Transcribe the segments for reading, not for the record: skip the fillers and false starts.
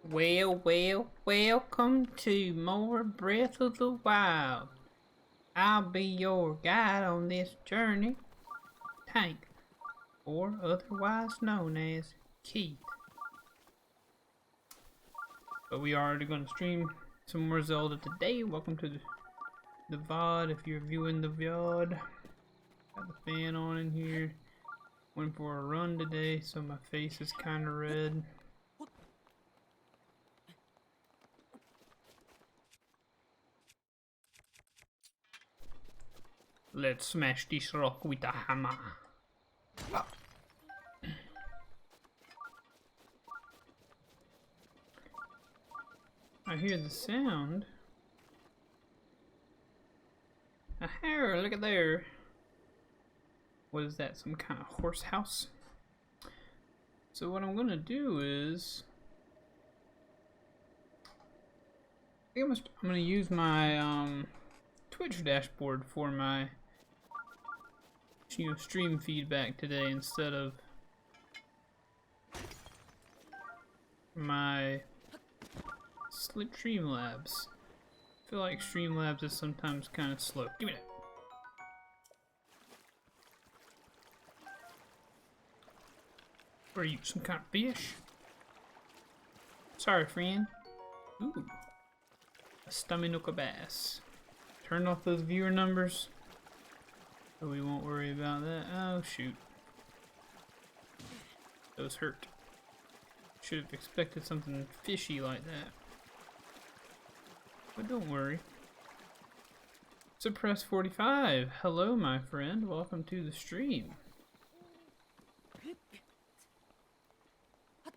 Well, welcome to more Breath of the Wild. I'll be your guide on this journey. Tank, or otherwise known as Keith. But we are already going to stream some more Zelda today. Welcome to the VOD if you're viewing the VOD. Got the fan on in here. Went for a run today, so my face is kind of red. Let's smash this rock with a hammer. I hear the sound. A hare, look at there. What is that, some kind of horse house? So what I'm gonna do is I'm gonna use my Twitch dashboard for my stream feedback today instead of my Streamlabs. I feel like Streamlabs is sometimes kind of slow. Give me that. What are you, some kind of fish? Sorry, friend. Ooh. A Stumminuka bass. Turn off those viewer numbers. So we won't worry about that. Oh, shoot. Those hurt. Should have expected something fishy like that. But don't worry. Suppress 45. Hello, my friend. Welcome to the stream.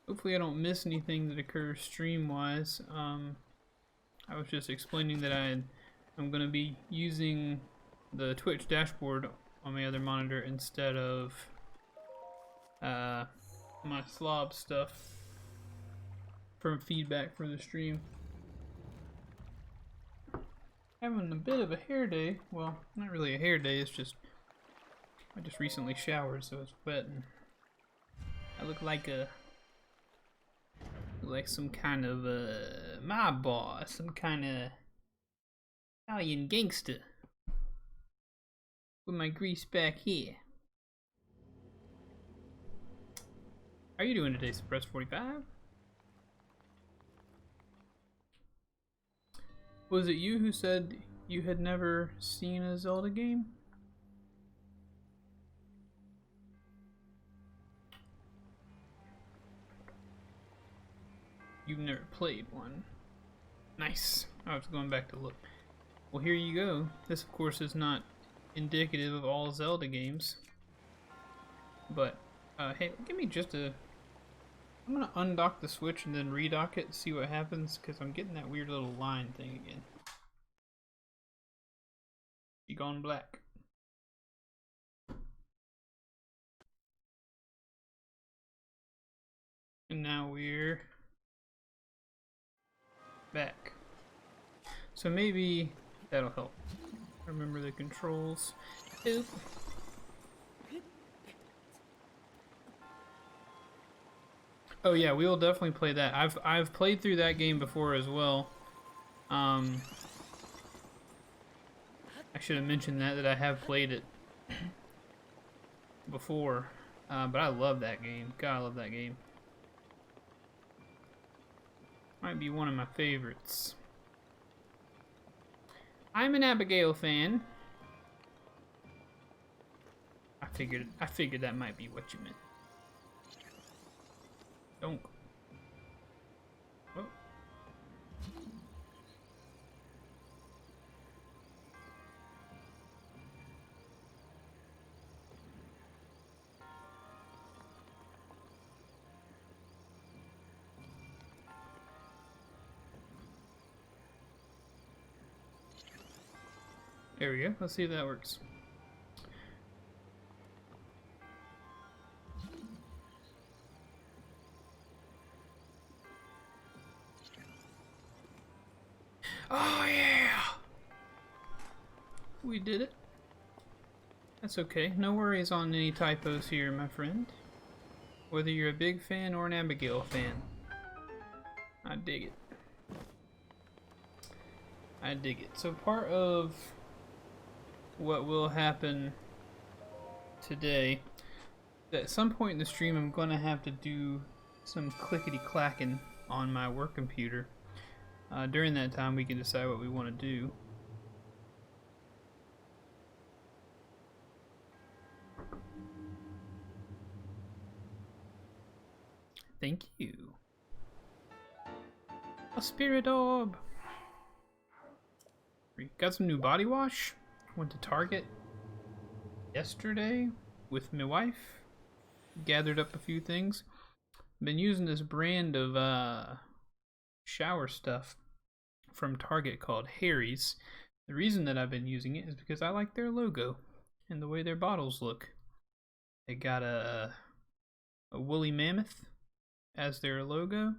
Hopefully I don't miss anything that occurs stream-wise. I was just explaining that I'm going to be using the Twitch dashboard on my other monitor instead of my slob stuff for feedback for the stream. Having a bit of a hair day. Well, not really a hair day, it's just I just recently showered, so it's wet and I look like some kind of mob boss, some kind of Italian gangster with my grease back here. How are you doing today, Suppress 45? Was it you who said you had never seen a Zelda game? You've never played one. Nice. I was going back to look. Well, here you go. This, of course, is not indicative of all Zelda games. But, hey, give me just a... I'm gonna undock the Switch and then redock it and see what happens, because I'm getting that weird little line thing again. Be gone black. And now we're back. So maybe that'll help. Remember the controls. Oop. Oh yeah, we will definitely play that. I've played through that game before as well. I should have mentioned that I have played it before. But I love that game. God, I love that game. Might be one of my favorites. I'm an Abigail fan. I figured that might be what you meant. Don't. Oh. There we go. Let's see if that works. Oh yeah! We did it. That's okay. No worries on any typos here, my friend. Whether you're a big fan or an Abigail fan. I dig it. I dig it. So part of what will happen today, at some point in the stream I'm going to have to do some clickety-clacking on my work computer. During that time we can decide what we want to do. Thank you. A spirit orb! Got some new body wash. Went to Target yesterday with my wife. Gathered up a few things. Been using this brand of shower stuff from Target called Harry's. The reason that I've been using it is because I like their logo and the way their bottles look. They got a woolly mammoth as their logo.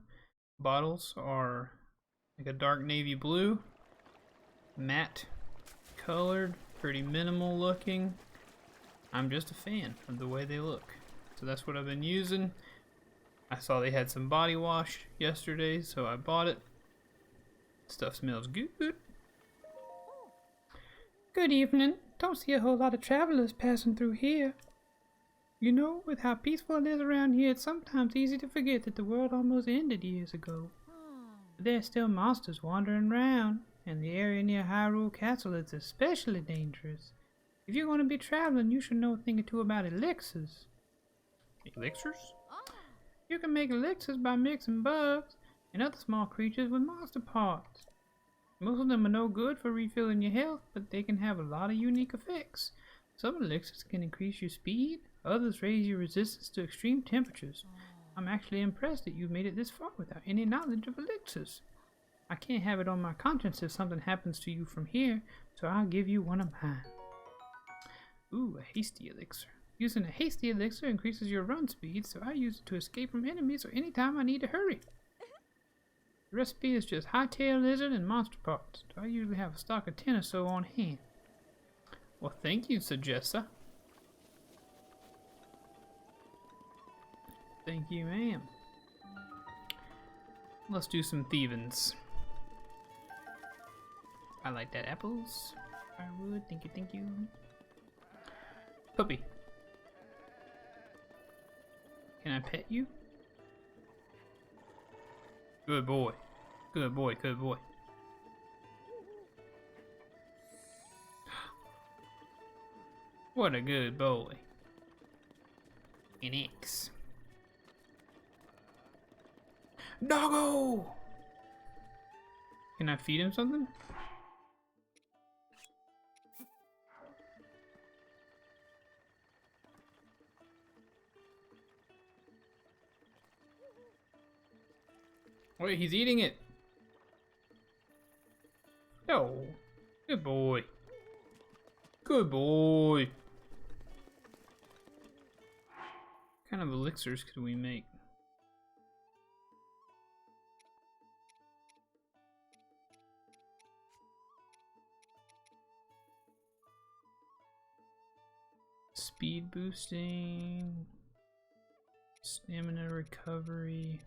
Bottles are like a dark navy blue, matte colored, pretty minimal looking. I'm just a fan of the way they look. So that's what I've been using. I saw they had some body wash yesterday, so I bought it. Stuff smells good. Good evening. Don't see a whole lot of travelers passing through here. You know, with how peaceful it is around here, it's sometimes easy to forget that the world almost ended years ago. But there's still monsters wandering around, and the area near Hyrule Castle is especially dangerous. If you're going to be traveling, you should know a thing or two about elixirs. Elixirs? You can make elixirs by mixing bugs and other small creatures with monster parts. Most of them are no good for refilling your health, but they can have a lot of unique effects. Some elixirs can increase your speed, others raise your resistance to extreme temperatures. I'm actually impressed that you've made it this far without any knowledge of elixirs. I can't have it on my conscience if something happens to you from here, so I'll give you one of mine. Ooh, a hasty elixir. Using a hasty elixir increases your run speed, so I use it to escape from enemies or anytime I need to hurry. The recipe is just hightail lizard and monster parts, so I usually have a stock of 10 or so on hand. Well, thank you, Sagessa. Thank you, ma'am. Let's do some thievings. I like that apples. Firewood, thank you, thank you. Puppy. Can I pet you? Good boy. Good boy, good boy. What a good boy. An X. Doggo! Can I feed him something? Wait, he's eating it. No. Good boy. Good boy. What kind of elixirs could we make? Speed boosting. Stamina recovery.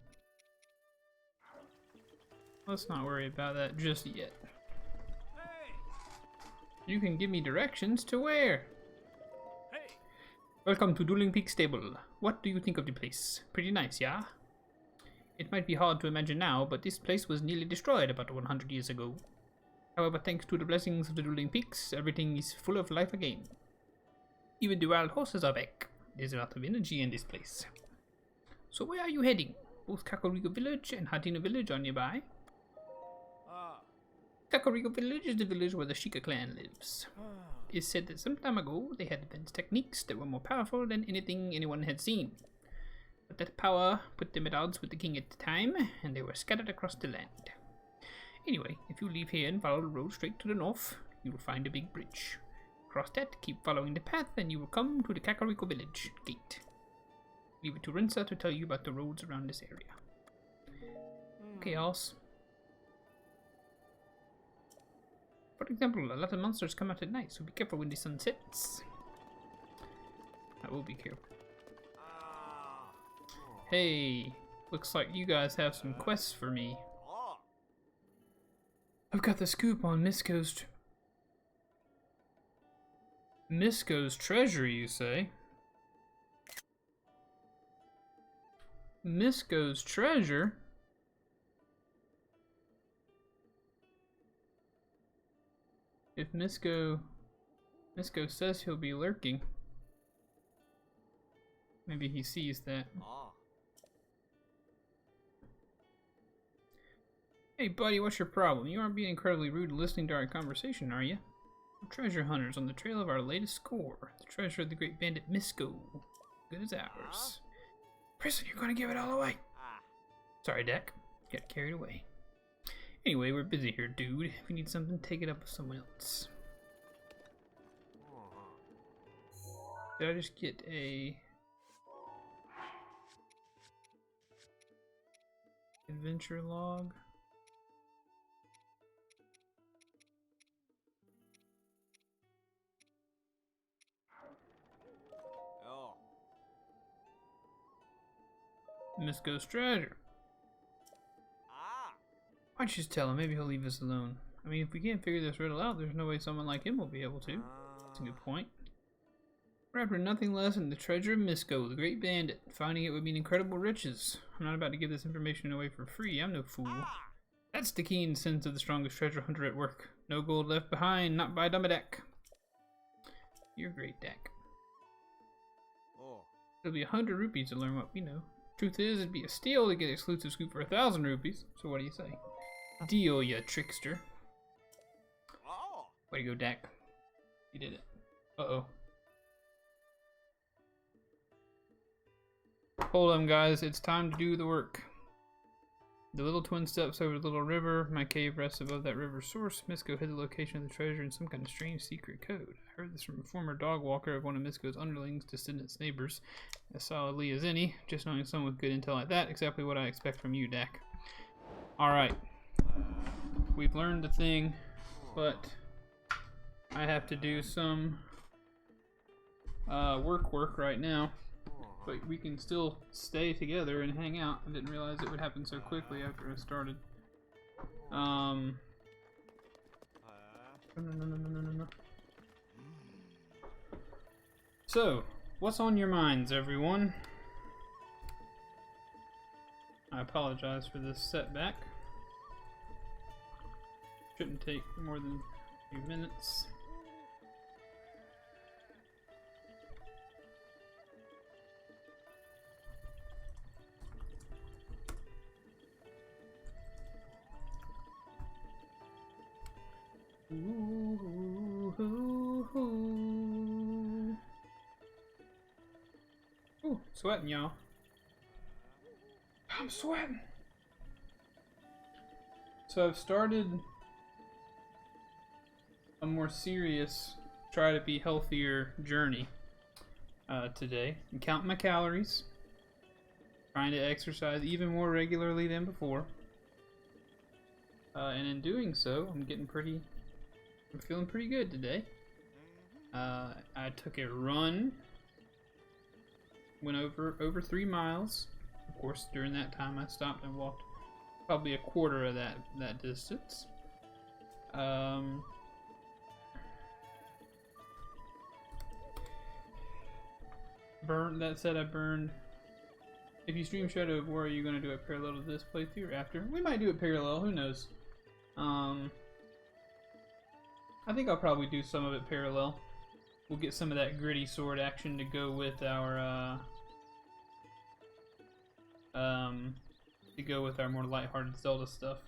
Let's not worry about that just yet. Hey. You can give me directions to where? Hey. Welcome to Dueling Peak Stable. What do you think of the place? Pretty nice, yeah? It might be hard to imagine now, but this place was nearly destroyed about 100 years ago. However, thanks to the blessings of the Dueling Peaks, everything is full of life again. Even the wild horses are back. There's a lot of energy in this place. So where are you heading? Both Kakariko Village and Hateno Village are nearby. Kakariko Village is the village where the Sheikah clan lives. It is said that some time ago they had advanced techniques that were more powerful than anything anyone had seen. But that power put them at odds with the king at the time, and they were scattered across the land. Anyway, if you leave here and follow the road straight to the north, you will find a big bridge. Cross that, keep following the path, and you will come to the Kakariko Village gate. Leave it to Rinsa to tell you about the roads around this area. Okay, alls. For example, a lot of monsters come out at night, so be careful when the sun sets. I will be careful. Hey, looks like you guys have some quests for me. I've got the scoop on Misko's treasure, you say? Misko's treasure? If Misko says he'll be lurking, maybe he sees that. Hey buddy, what's your problem? You aren't being incredibly rude and listening to our conversation, are you? We're treasure hunters on the trail of our latest score. The treasure of the great bandit Misko. Good as ours. Prison, you're gonna give it all away. Sorry, Dak. Got carried away. Anyway, we're busy here, dude. If you need something, take it up with someone else. Did I just get a adventure log? Misko's treasure. Why don't you just tell him? Maybe he'll leave us alone. I mean, if we can't figure this riddle out, there's no way someone like him will be able to. That's a good point. We're after nothing less than the treasure of Misko, the great bandit. Finding it would mean incredible riches. I'm not about to give this information away for free. I'm no fool. That's the keen sense of the strongest treasure hunter at work. No gold left behind, not by Dumbadak. You're great, Dak. It'll be 100 rupees to learn what we know. Truth is, it'd be a steal to get exclusive scoop for 1,000 rupees. So what do you say? Deal, ya trickster. Way to go, Dak. You did it. Uh-oh. Hold on, guys. It's time to do the work. The little twin steps over the little river. My cave rests above that river's source. Misko hid the location of the treasure in some kind of strange secret code. I heard this from a former dog walker of one of Misko's underlings, descendants, neighbors. As solidly as any. Just knowing someone with good intel like that, exactly what I expect from you, Dak. Alright. We've learned the thing, but I have to do some work right now. But we can still stay together and hang out. I didn't realize it would happen so quickly after I started. No. So, what's on your minds, everyone? I apologize for this setback. Shouldn't take more than a few minutes. Ooh, sweating, y'all. I'm sweating. So I've started a more serious, try to be healthier journey today. I'm counting my calories, trying to exercise even more regularly than before, and in doing so, I'm feeling pretty good today. I took a run, went over 3 miles. Of course, during that time, I stopped and walked probably a quarter of that distance. That said, I burned. If you stream Shadow of War, are you going to do it parallel to this playthrough or after? We might do it parallel. Who knows? I think I'll probably do some of it parallel. We'll get some of that gritty sword action to go with our more lighthearted Zelda stuff.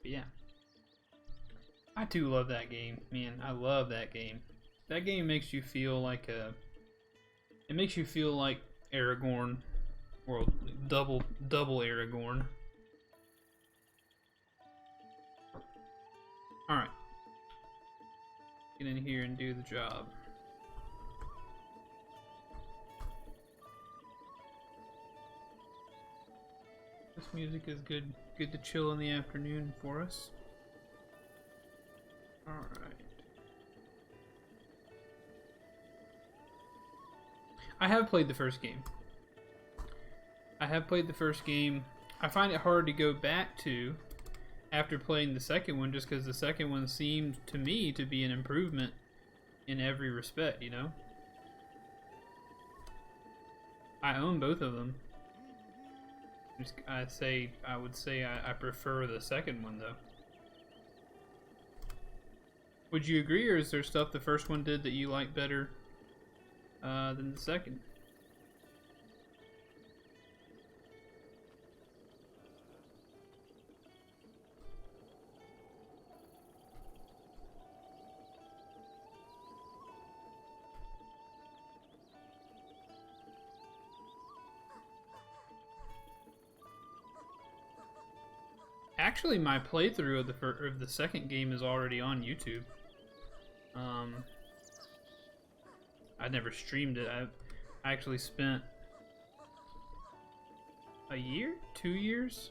But yeah. I do love that game, man. I love that game. That game makes you feel like it makes you feel like Aragorn, or double Aragorn. All right, get in here and do the job. This music is good to chill in the afternoon for us. Alright. I have played the first game. I find it hard to go back to after playing the second one, just because the second one seemed to me to be an improvement in every respect, you know? I own both of them. I would say I prefer the second one though. Would you agree, or is there stuff the first one did that you like better than the second? Actually, my playthrough of the second game is already on YouTube. I never streamed it. I actually spent a year, 2 years,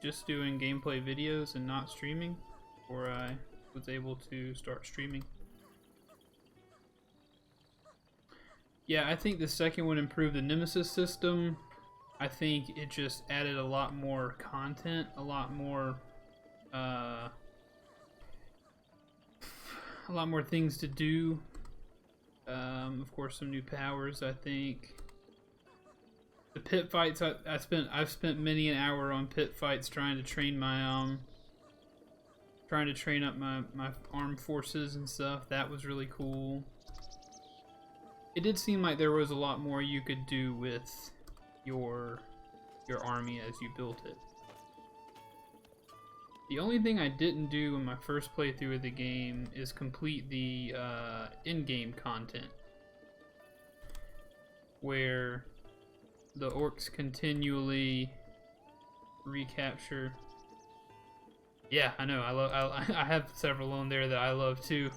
just doing gameplay videos and not streaming, before I was able to start streaming. Yeah, I think the second one improved the Nemesis system. I think it just added a lot more content, a lot more things to do. Of course, some new powers. I think the pit fights. I've spent many an hour on pit fights trying to train my trying to train up my armed forces and stuff. That was really cool. It did seem like there was a lot more you could do with your army as you built it. The only thing I didn't do in my first playthrough of the game is complete the in-game content, where the orcs continually recapture. Yeah, I know. I have several on there that I love too,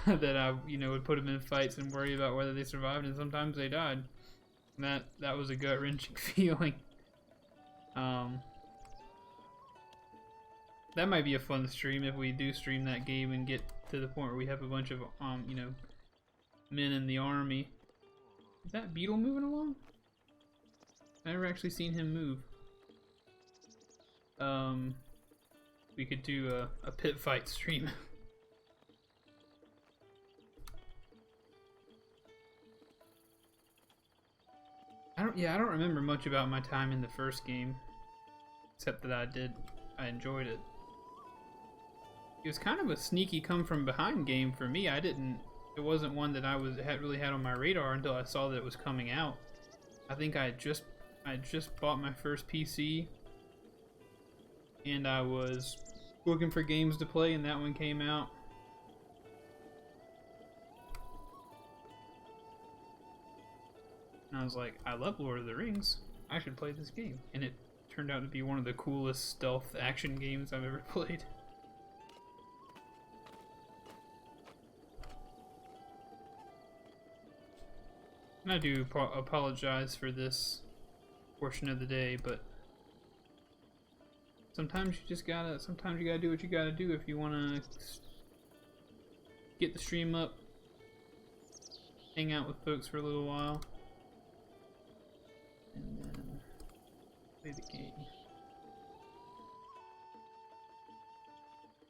that I would put them in fights and worry about whether they survived, and sometimes they died. And that was a gut-wrenching feeling. That might be a fun stream if we do stream that game and get to the point where we have a bunch of men in the army. Is that beetle moving along? I've never actually seen him move. We could do a pit fight stream. I don't remember much about my time in the first game, except that I enjoyed it. It was kind of a sneaky come from behind game for me. It wasn't one that I really had on my radar until I saw that it was coming out. I think I just bought my first PC, and I was looking for games to play, and that one came out. And I was like, I love Lord of the Rings. I should play this game. And it turned out to be one of the coolest stealth action games I've ever played. And I do apologize for this portion of the day, but sometimes you gotta do what you gotta do if you wanna get the stream up, hang out with folks for a little while, and then play the game.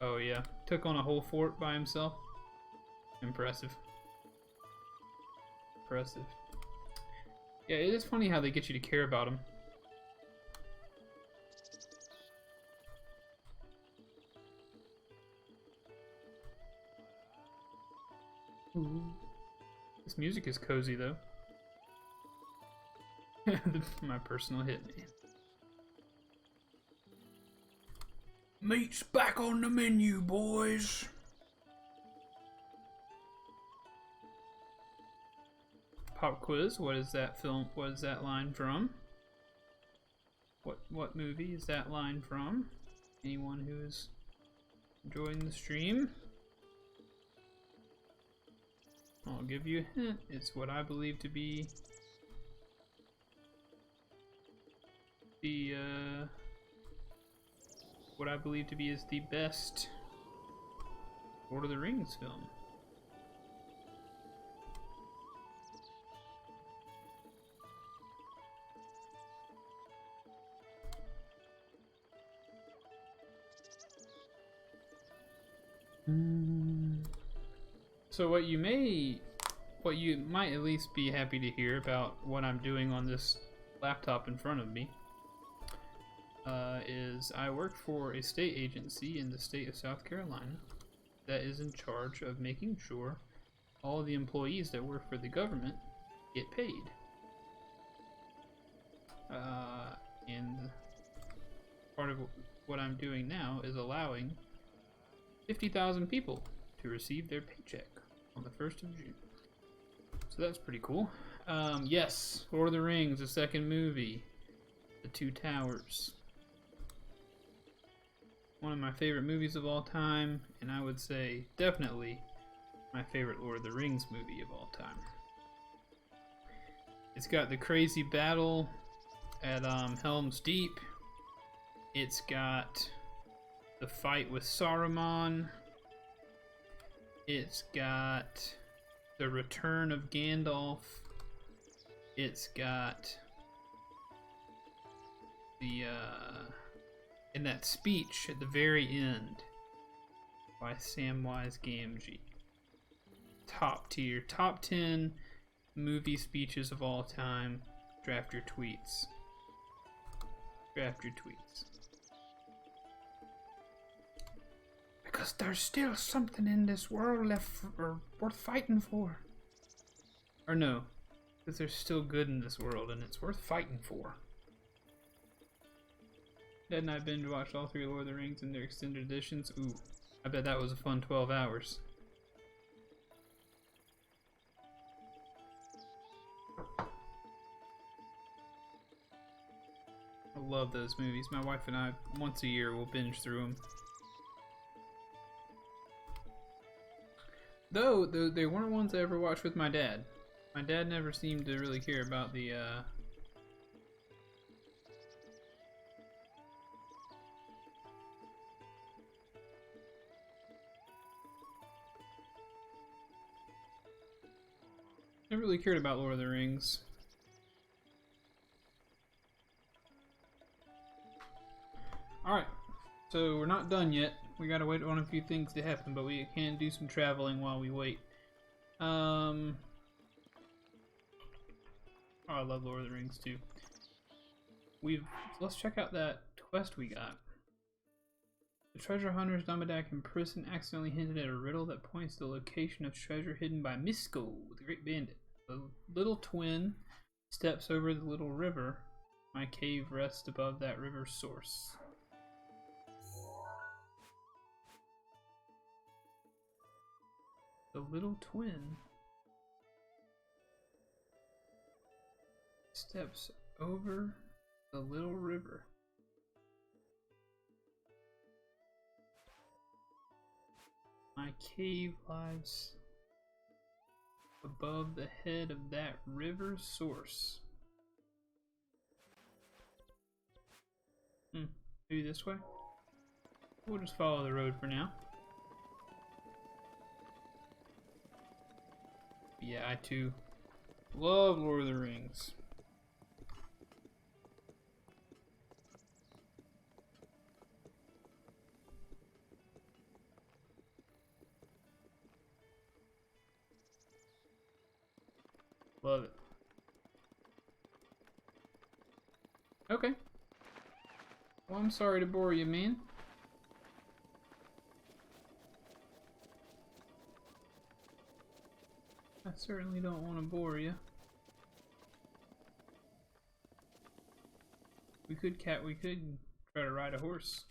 Oh yeah, took on a whole fort by himself. Impressive. Impressive. Yeah, it is funny how they get you to care about them. Ooh. This music is cozy though. My personal hitman. Meat's back on the menu, boys. Pop quiz. What is that film? What is that line from? What movie is that line from? Anyone who is enjoying the stream? I'll give you a hint. It's what I believe to be the what I believe to be is the best Lord of the Rings film. So what you might at least be happy to hear about what I'm doing on this laptop in front of me is I work for a state agency in the state of South Carolina that is in charge of making sure all of the employees that work for the government get paid. And part of what I'm doing now is allowing 50,000 people to receive their paycheck on the 1st of June. So that's pretty cool. Yes, Lord of the Rings, the second movie, The Two Towers. One of my favorite movies of all time, and I would say definitely my favorite Lord of the Rings movie of all time. It's got the crazy battle at Helm's Deep. It's got the fight with Saruman. It's got the return of Gandalf. It's got the in that speech at the very end by Samwise Gamgee. Top tier, top 10 movie speeches of all time. Draft your tweets. Draft your tweets. Because there's still something in this world left worth fighting for. Or no, because there's still good in this world and it's worth fighting for. Dad and I binge watched all 3 Lord of the Rings in their extended editions. Ooh, I bet that was a fun 12 hours. I love those movies. My wife and I, once a year, will binge through them. Though, they weren't ones I ever watched with my dad. My dad never seemed to really care about the, never really cared about Lord of the Rings. Alright, so we're not done yet. We gotta wait on a few things to happen, but we can do some traveling while we wait. Oh, I love Lord of the Rings too. Let's check out that quest we got. The treasure hunters Dumbledore in prison accidentally hinted at a riddle that points to the location of treasure hidden by Misko, the great bandit. The little twin steps over the little river. My cave rests above that river's source. The little twin steps over the little river. My cave lies above the head of that river's source. Maybe this way? We'll just follow the road for now. Yeah, I too love Lord of the Rings. Love it. Okay. Well, I'm sorry to bore you, man. I certainly don't want to bore you. We could try to ride a horse.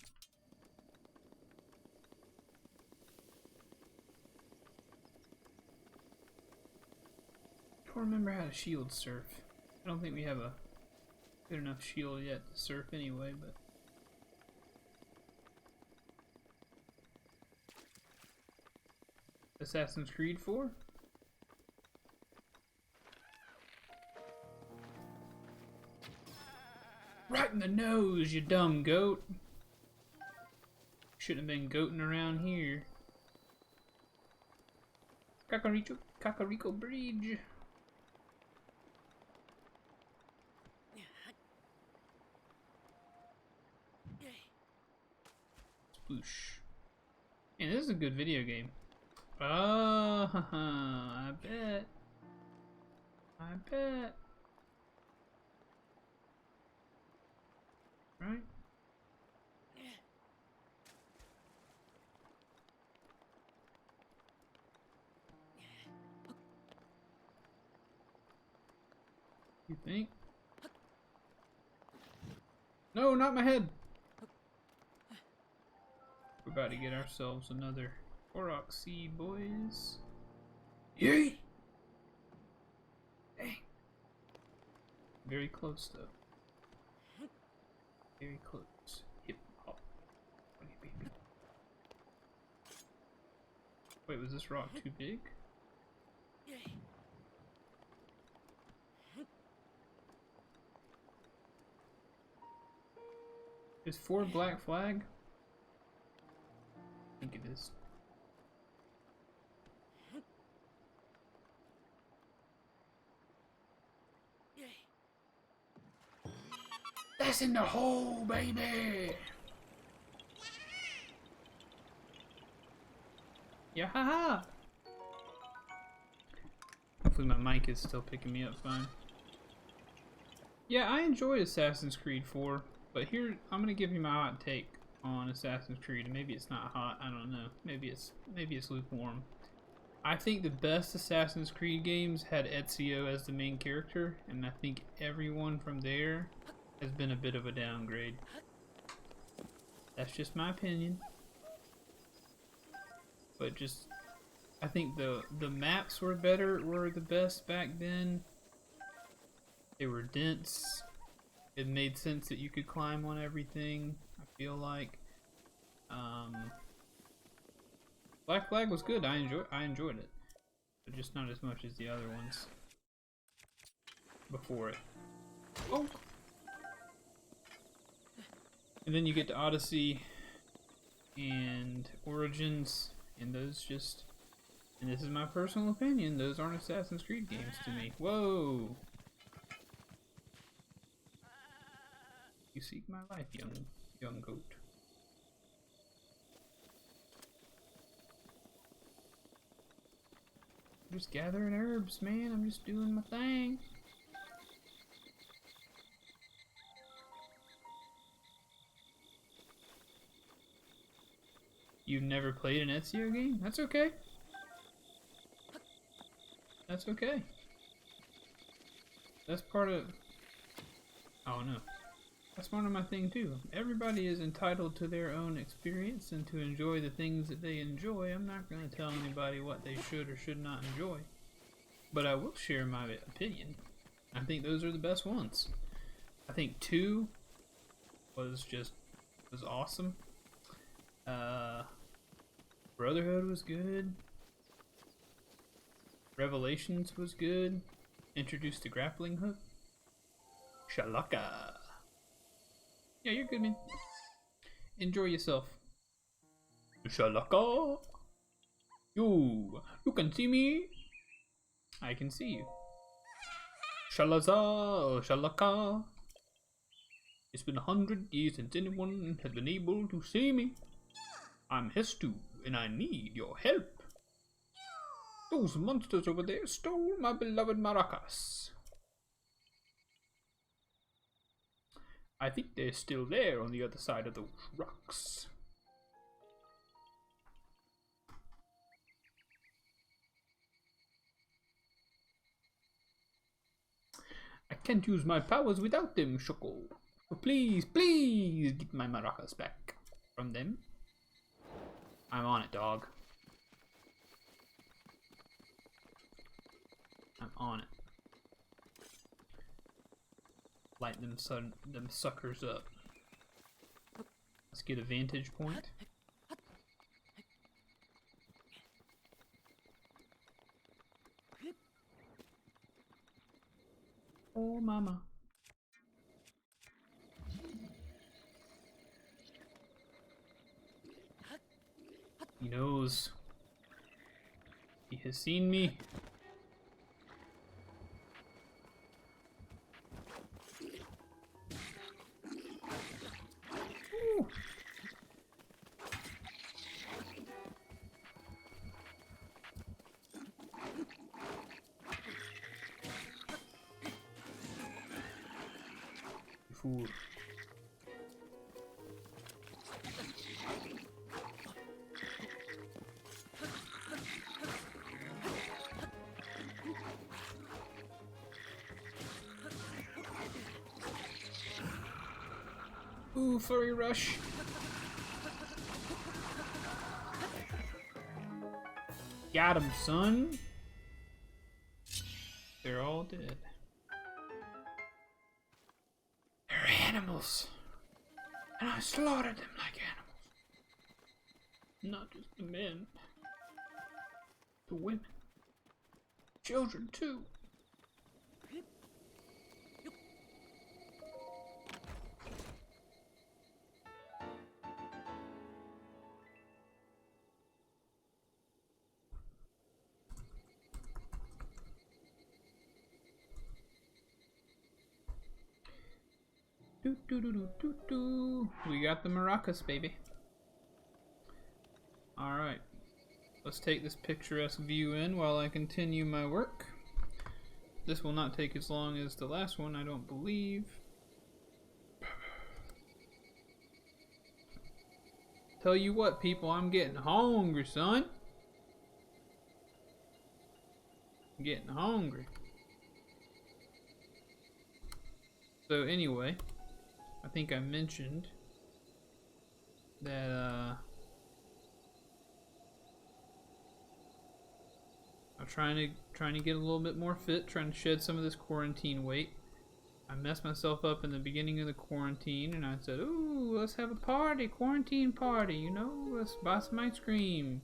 I don't remember how to shield surf. I don't think we have a good enough shield yet to surf anyway, but Assassin's Creed 4? Right in the nose, you dumb goat. Shouldn't have been goating around here. Kakariko Bridge. Sploosh. Man, this is a good video game. Oh, I bet. I bet. Right? You think? No, not my head! We're about to get ourselves another Korok seed, boys. Yay! Dang. Very close, though. Very close. Hip hop. Baby. Wait, was this rock too big? Is 4 black flag? I think it is. That's in the hole, baby! Yeah, haha! Hopefully my mic is still picking me up fine. Yeah, I enjoyed Assassin's Creed 4, but here, I'm gonna give you my hot take on Assassin's Creed, and maybe it's not hot, I don't know. Maybe it's lukewarm. I think the best Assassin's Creed games had Ezio as the main character, and I think everyone from there has been a bit of a downgrade. That's just my opinion. But just, I think the maps were the best back then. They were dense. It made sense that you could climb on everything, I feel like. Black Flag was good. I enjoyed it, but just not as much as the other ones before it. Oh. And then you get to Odyssey and Origins, and those just, and this is my personal opinion, those aren't Assassin's Creed games to me. Whoa! You seek my life, young goat. I'm just gathering herbs, man. I'm just doing my thing. You've never played an Ezio game? That's okay. That's okay. That's part of... Oh no. That's part of my thing too. Everybody is entitled to their own experience and to enjoy the things that they enjoy. I'm not going to tell anybody what they should or should not enjoy. But I will share my opinion. I think those are the best ones. I think 2 was awesome. Brotherhood was good. Revelations was good. Introduced the grappling hook. Shalaka. Yeah, you're good, man. Enjoy yourself. Shalaka. You can see me. I can see you. Shalaza, Shalaka. It's been 100 years since anyone has been able to see me. I'm Hestu, and I need your help. Those monsters over there stole my beloved maracas. I think they're still there on the other side of those rocks. I can't use my powers without them, Shoko. So please, please get my maracas back from them. I'm on it, dog. I'm on it. Light them suckers up. Let's get a vantage point. Oh, mama. He knows. He has seen me. Ooh. Fool. Ooh, furry rush. Got him, son. They're all dead. They're animals. And I slaughtered them like animals. Not just the men. The women. Children, too. Do do do do do do. We got the maracas, baby. Alright. Let's take this picturesque view in while I continue my work. This will not take as long as the last one, I don't believe. Tell you what, people, I'm getting hungry, son. I'm getting hungry. So anyway, I think I mentioned that I'm trying to get a little bit more fit, trying to shed some of this quarantine weight. I messed myself up in the beginning of the quarantine, and I said, "Ooh, let's have a party, quarantine party. You know, let's buy some ice cream,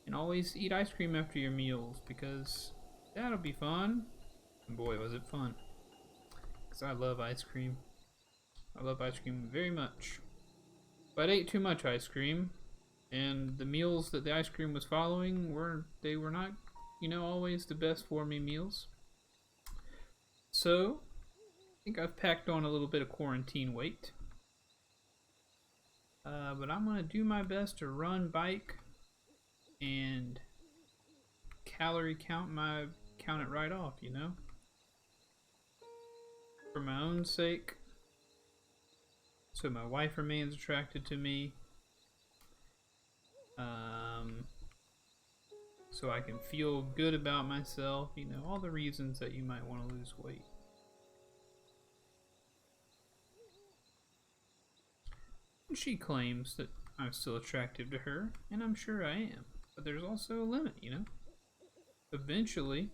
and always eat ice cream after your meals because that'll be fun." And boy, was it fun! Because I love ice cream. I love ice cream very much. But I ate too much ice cream, and the meals that the ice cream was following were not, always the best for me meals. So I think I've packed on a little bit of quarantine weight. But I'm gonna do my best to run, bike, and calorie count it right off, for my own sake. So my wife remains attracted to me. So I can feel good about myself, all the reasons that you might want to lose weight. And she claims that I'm still attractive to her, and I'm sure I am. But there's also a limit, Eventually,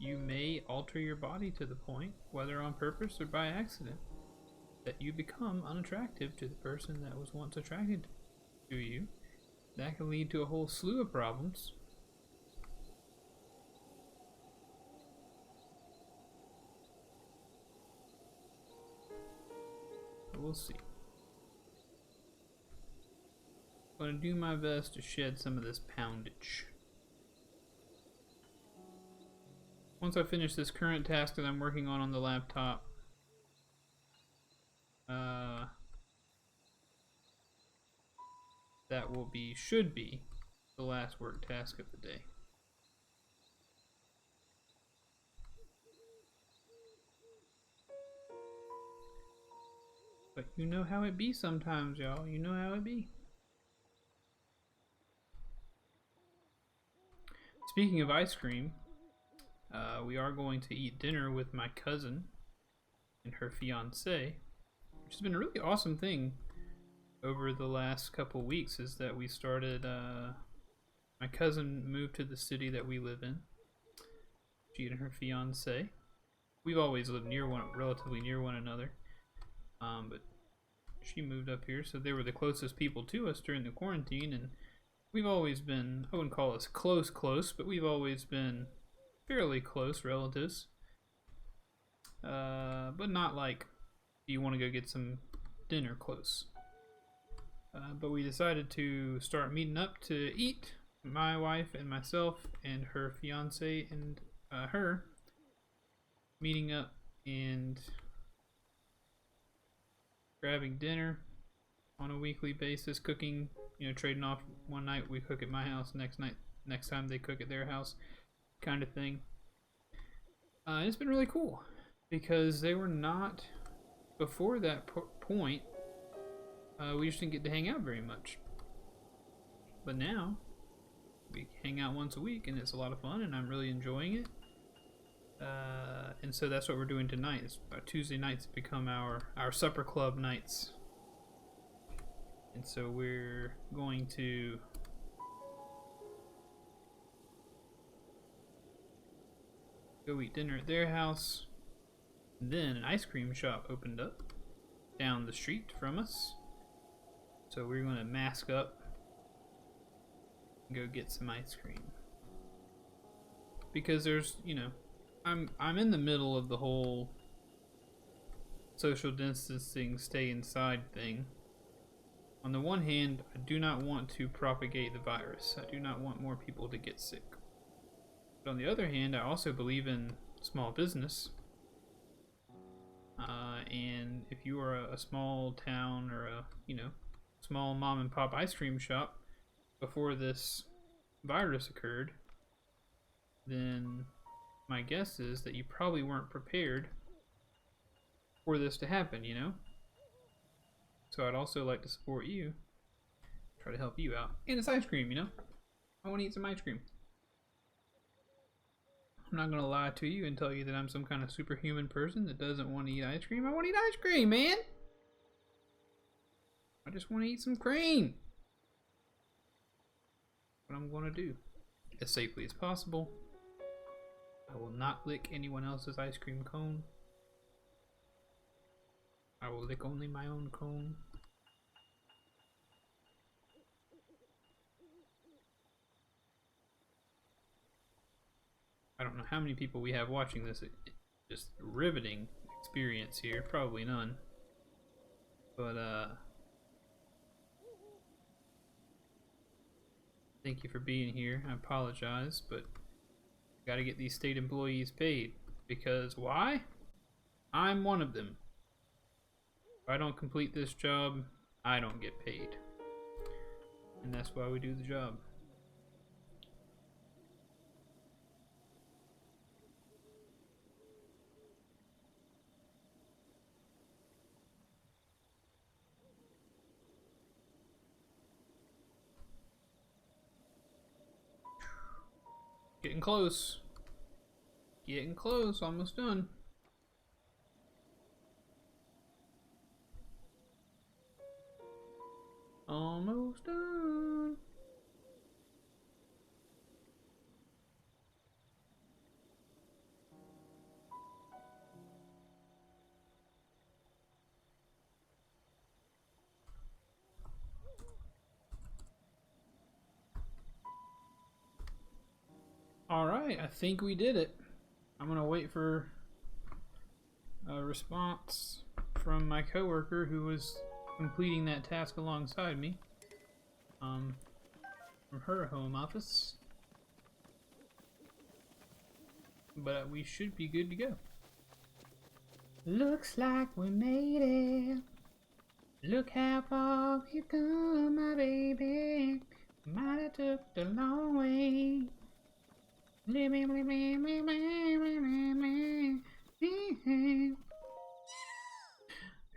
you may alter your body to the point, whether on purpose or by accident, that you become unattractive to the person that was once attracted to you. That can lead to a whole slew of problems. But we'll see. I'm going to do my best to shed some of this poundage. Once I finish this current task that I'm working on the laptop, that should be the last work task of the day. But you know how it be sometimes, y'all. You know how it be. Speaking of ice cream, we are going to eat dinner with my cousin and her fiance, which has been a really awesome thing over the last couple weeks. Is that we started, my cousin moved to the city that we live in. She and her fiance. We've always lived relatively near one another. But she moved up here, so they were the closest people to us during the quarantine, and we've always been, I wouldn't call us close, but we've always been fairly close relatives. But not like, do you want to go get some dinner close? But we decided to start meeting up to eat. My wife and myself and her fiance and her meeting up and grabbing dinner on a weekly basis, cooking, trading off. One night we cook at my house, next time they cook at their house, kind of thing. And it's been really cool because they were not, before that point, we just didn't get to hang out very much. But now we hang out once a week and it's a lot of fun and I'm really enjoying it. And so that's what we're doing tonight. It's our Tuesday nights become our supper club nights. And so we're going to go eat dinner at their house. And then an ice cream shop opened up down the street from us. So we're going to mask up and go get some ice cream. Because there's, I'm in the middle of the whole social distancing, stay inside thing. On the one hand, I do not want to propagate the virus. I do not want more people to get sick. But on the other hand, I also believe in small business. And if you are a small town or a, small mom and pop ice cream shop before this virus occurred, then my guess is that you probably weren't prepared for this to happen, So I'd also like to support you, try to help you out. And it's ice cream, I want to eat some ice cream. I'm not going to lie to you and tell you that I'm some kind of superhuman person that doesn't want to eat ice cream. I want to eat ice cream, man! I just want to eat some cream! What I'm going to do, as safely as possible. I will not lick anyone else's ice cream cone. I will lick only my own cone. I don't know how many people we have watching this. Just riveting experience here. Probably none. But, thank you for being here. I apologize, but got to get these state employees paid. Because why? I'm one of them. If I don't complete this job, I don't get paid. And that's why we do the job. Getting close. Getting close, almost done. Almost done. Alright, I think we did it. I'm gonna wait for a response from my coworker who was completing that task alongside me. From her home office. But we should be good to go. Looks like we made it. Look how far we've come, my baby. Might have took the long way.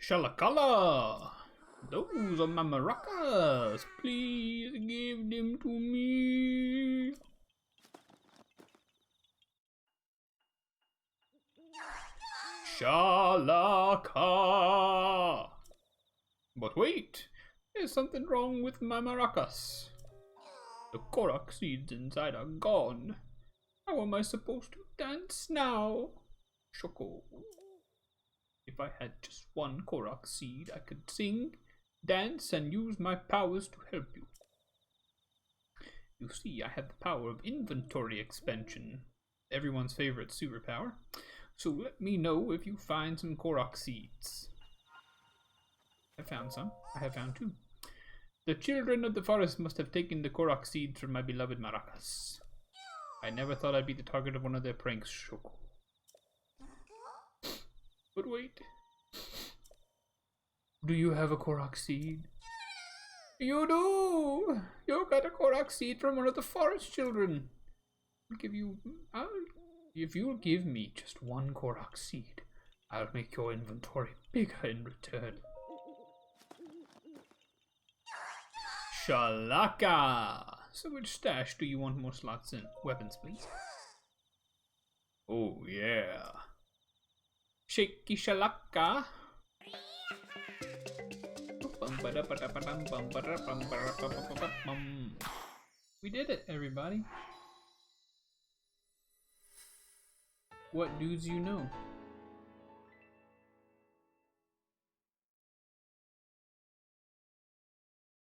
Shalakala! Those are my maracas! Please give them to me! Shalaka! But wait! There's something wrong with my maracas. The Korok seeds inside are gone. How am I supposed to dance now? Shoko. If I had just one Korok seed, I could sing, dance, and use my powers to help you. You see, I have the power of inventory expansion, everyone's favorite superpower. So let me know if you find some Korok seeds. I found some. I have found 2. The children of the forest must have taken the Korok seeds from my beloved maracas. I never thought I'd be the target of one of their pranks, Shoko. But wait. Do you have a Korok seed? You do! You got a Korok seed from one of the forest children. I'll give you... if you'll give me just one Korok seed, I'll make your inventory bigger in return. Shalaka! So which stash do you want more slots in? Weapons, please. Oh, yeah. Shaky Shalaka. We did it, everybody. What dudes you know?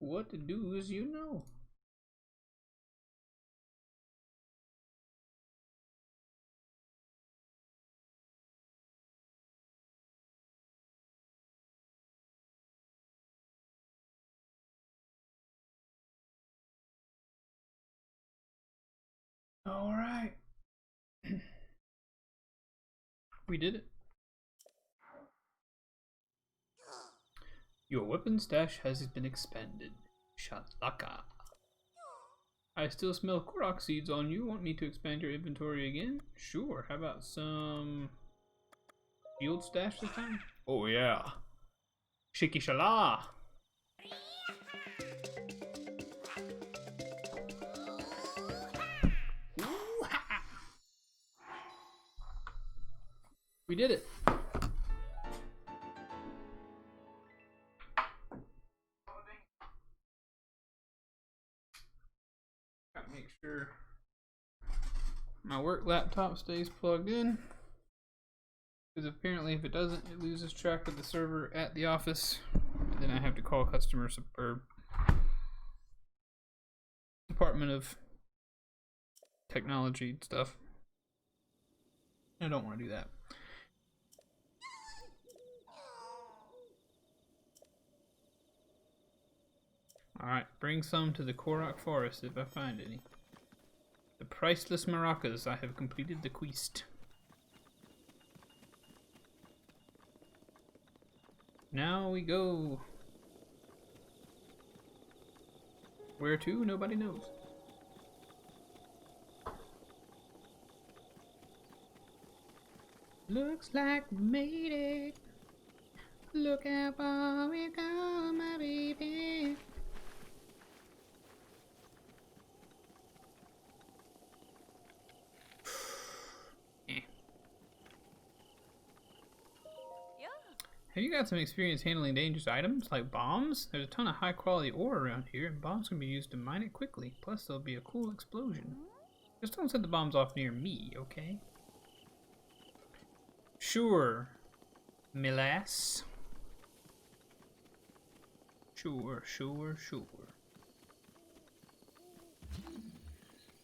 What do's you know? All right. We did it. Your weapon stash has been expanded. Shalaka. I still smell Korok seeds on you. Want me to expand your inventory again? Sure. How about some field stash this time? Oh yeah. Shiki Shala. We did it. Gotta make sure my work laptop stays plugged in, because apparently if it doesn't, it loses track of the server at the office. Then I have to call customer or Department of Technology stuff. I don't want to do that. Alright, bring some to the Korok Forest if I find any. The priceless maracas, I have completed the quest. Now we go. Where to? Nobody knows. Looks like we made it. Look how far we've come, my baby. Have you got some experience handling dangerous items like bombs? There's a ton of high quality ore around here, and bombs can be used to mine it quickly. Plus, there'll be a cool explosion. Just don't set the bombs off near me, okay? Sure, Milass. Sure.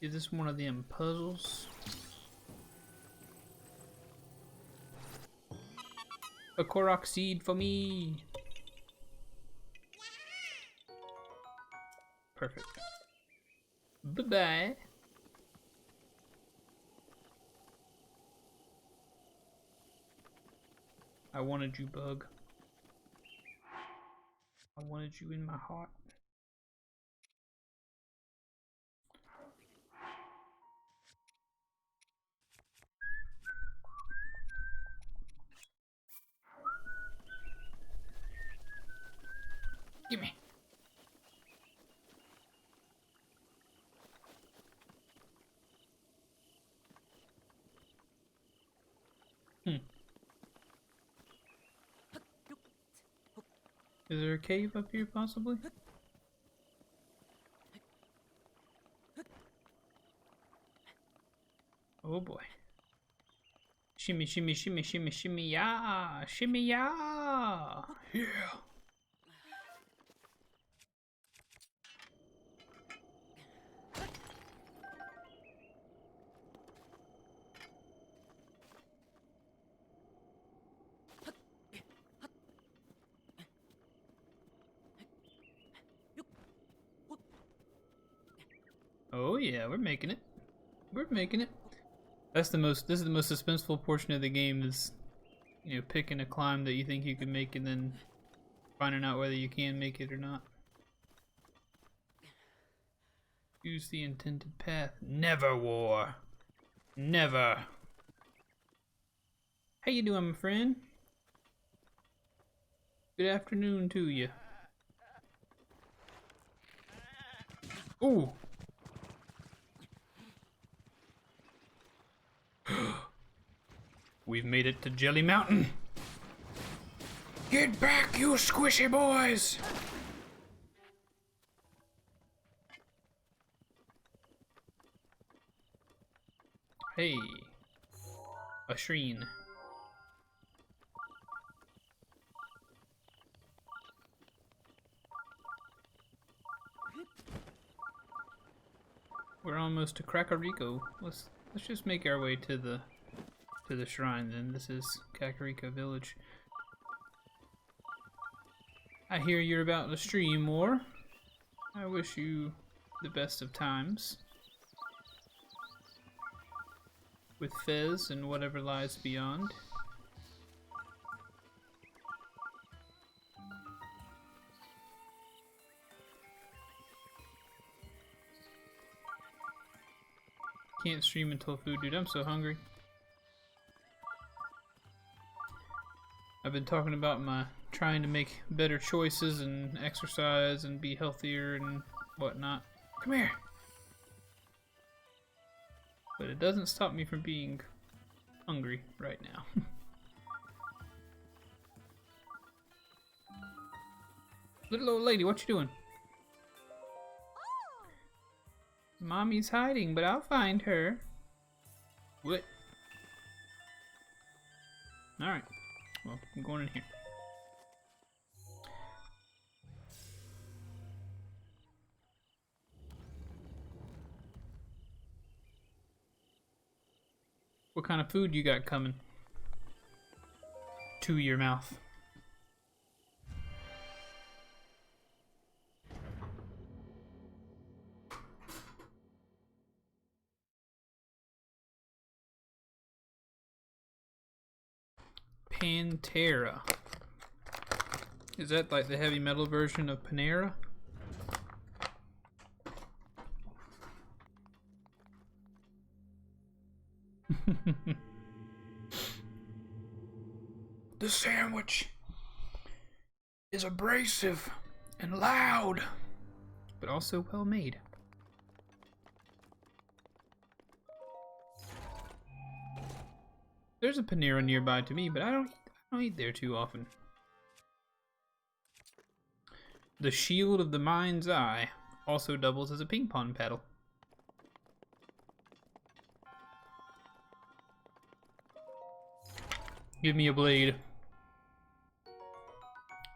Is this one of them puzzles? A Korok seed for me. Perfect. Bye-bye. I wanted you, bug. I wanted you in my heart. Give me. Is there a cave up here, possibly? Oh boy. Shimmy, shimmy, shimmy, shimmy, shimmy, yeah! Shimmy, yeah! Yeah! yeah, we're making it. We're making it. This is the most suspenseful portion of the game is, you know, picking a climb that you think you can make and then finding out whether you can make it or not. Choose the intended path. Never war. Never. How you doing, my friend? Good afternoon to you. Ooh. We've made it to Jelly Mountain. Get back, you squishy boys! Hey, a shrine. We're almost to Kakariko. Let's just make our way to the shrine then. This is Kakariko Village. I hear you're about to stream more. I wish you the best of times with Fez and whatever lies beyond. Can't stream until food, dude. I'm so hungry. I've been talking about my trying to make better choices and exercise and be healthier and whatnot. Come here. But it doesn't stop me from being hungry right now. Little old lady, what you doing? Mommy's hiding, but I'll find her. What? Alright. Well, I'm going in here. What kind of food you got coming to your mouth? Pantera. Is that like the heavy metal version of Panera? The sandwich is abrasive and loud, but also well made. There's a Panera nearby to me, but I don't eat there too often. The Shield of the Mind's Eye also doubles as a ping pong paddle. Give me a blade.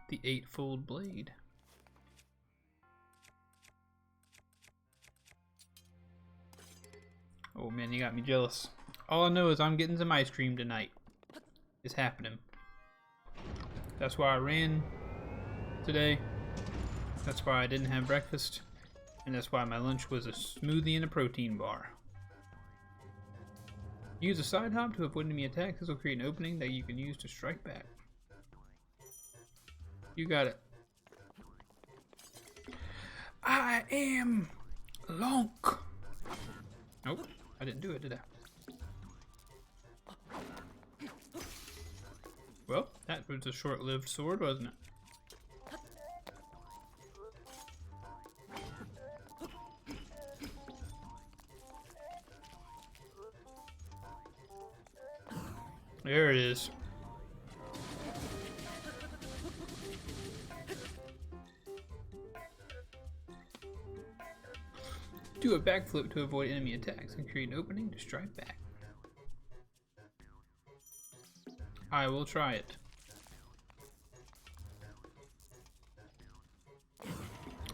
The Eightfold Blade. Oh man, you got me jealous. All I know is I'm getting some ice cream tonight. It's happening. That's why I ran today. That's why I didn't have breakfast. And that's why my lunch was a smoothie and a protein bar. Use a side hop to avoid enemy attacks. This will create an opening that you can use to strike back. You got it. I am Lonk. Nope, I didn't do it, did I? Well, that was a short-lived sword, wasn't it? There it is. Do a backflip to avoid enemy attacks and create an opening to strike back. I will try it.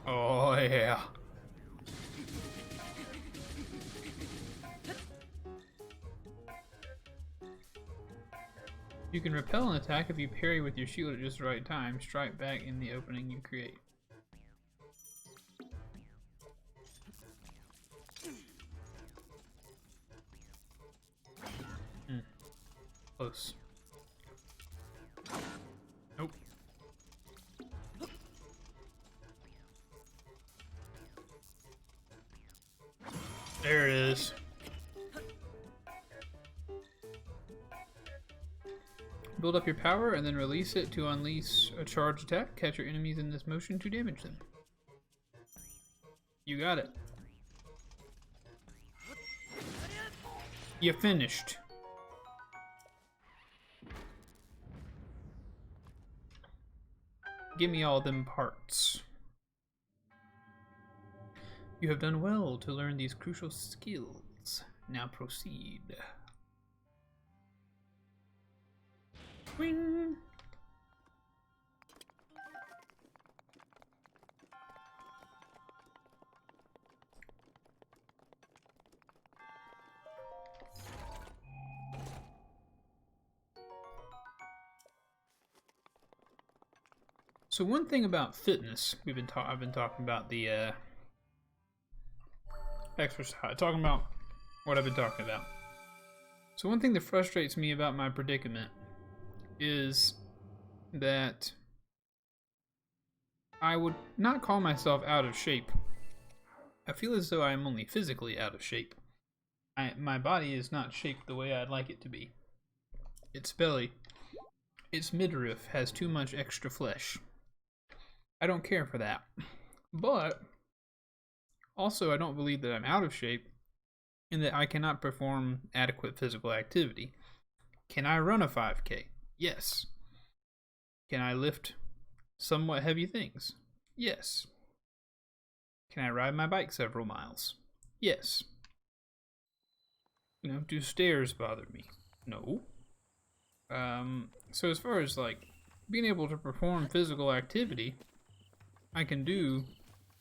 Oh yeah. You can repel an attack if you parry with your shield at just the right time. Strike back in the opening you create. Close. Nope. There it is. Build up your power and then release it to unleash a charge attack. Catch your enemies in this motion to damage them. You got it. You finished. Give me all them parts. You have done well to learn these crucial skills. Now proceed. Wing. So one thing about fitness, I've been talking about the exercise, talking about what I've been talking about. So one thing that frustrates me about my predicament is that I would not call myself out of shape. I feel as though I am only physically out of shape. My body is not shaped the way I'd like it to be. Its belly, its midriff has too much extra flesh. I don't care for that. But also I don't believe that I'm out of shape and that I cannot perform adequate physical activity. Can I run a 5K? Yes. Can I lift somewhat heavy things? Yes. Can I ride my bike several miles? Yes. Do stairs bother me? No. So as far as like being able to perform physical activity, I can do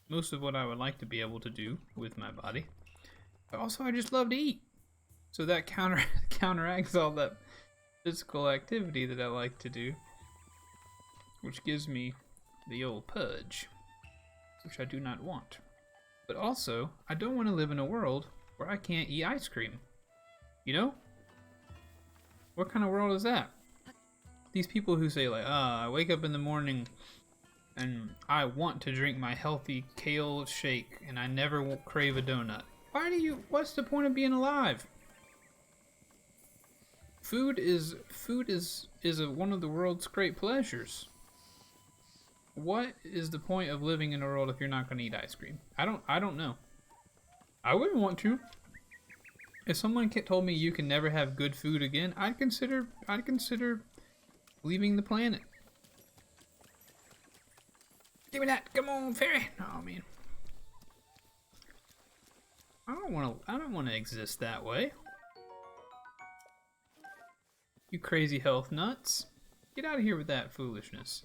most of what I would like to be able to do with my body. But also I just love to eat. So that counteracts all that physical activity that I like to do, which gives me the old purge, which I do not want. But also, I don't want to live in a world where I can't eat ice cream. You know? What kind of world is that? These people who say like, I wake up in the morning and I want to drink my healthy kale shake and I never will crave a donut. What's the point of being alive? Food is one of the world's great pleasures. What is the point of living in a world if you're not going to eat ice cream? I don't know. I wouldn't want to. If someone told me you can never have good food again, I'd consider leaving the planet. Give me that! Come on, fairy! Oh man, I don't want to exist that way. You crazy health nuts! Get out of here with that foolishness.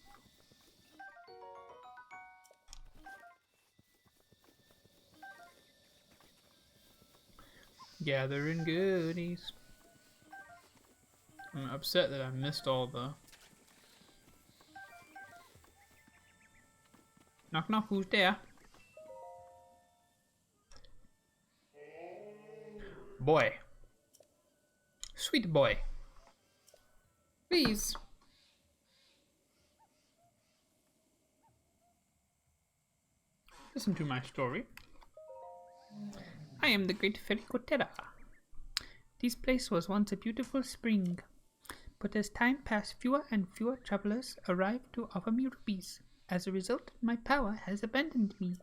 Gathering goodies. I'm upset that I missed all the... Knock knock, who's there? Boy. Sweet boy. Please. Listen to my story. I am the great fairy Kotera. This place was once a beautiful spring, but as time passed, fewer and fewer travelers arrived to offer me rupees. As a result, my power has abandoned me.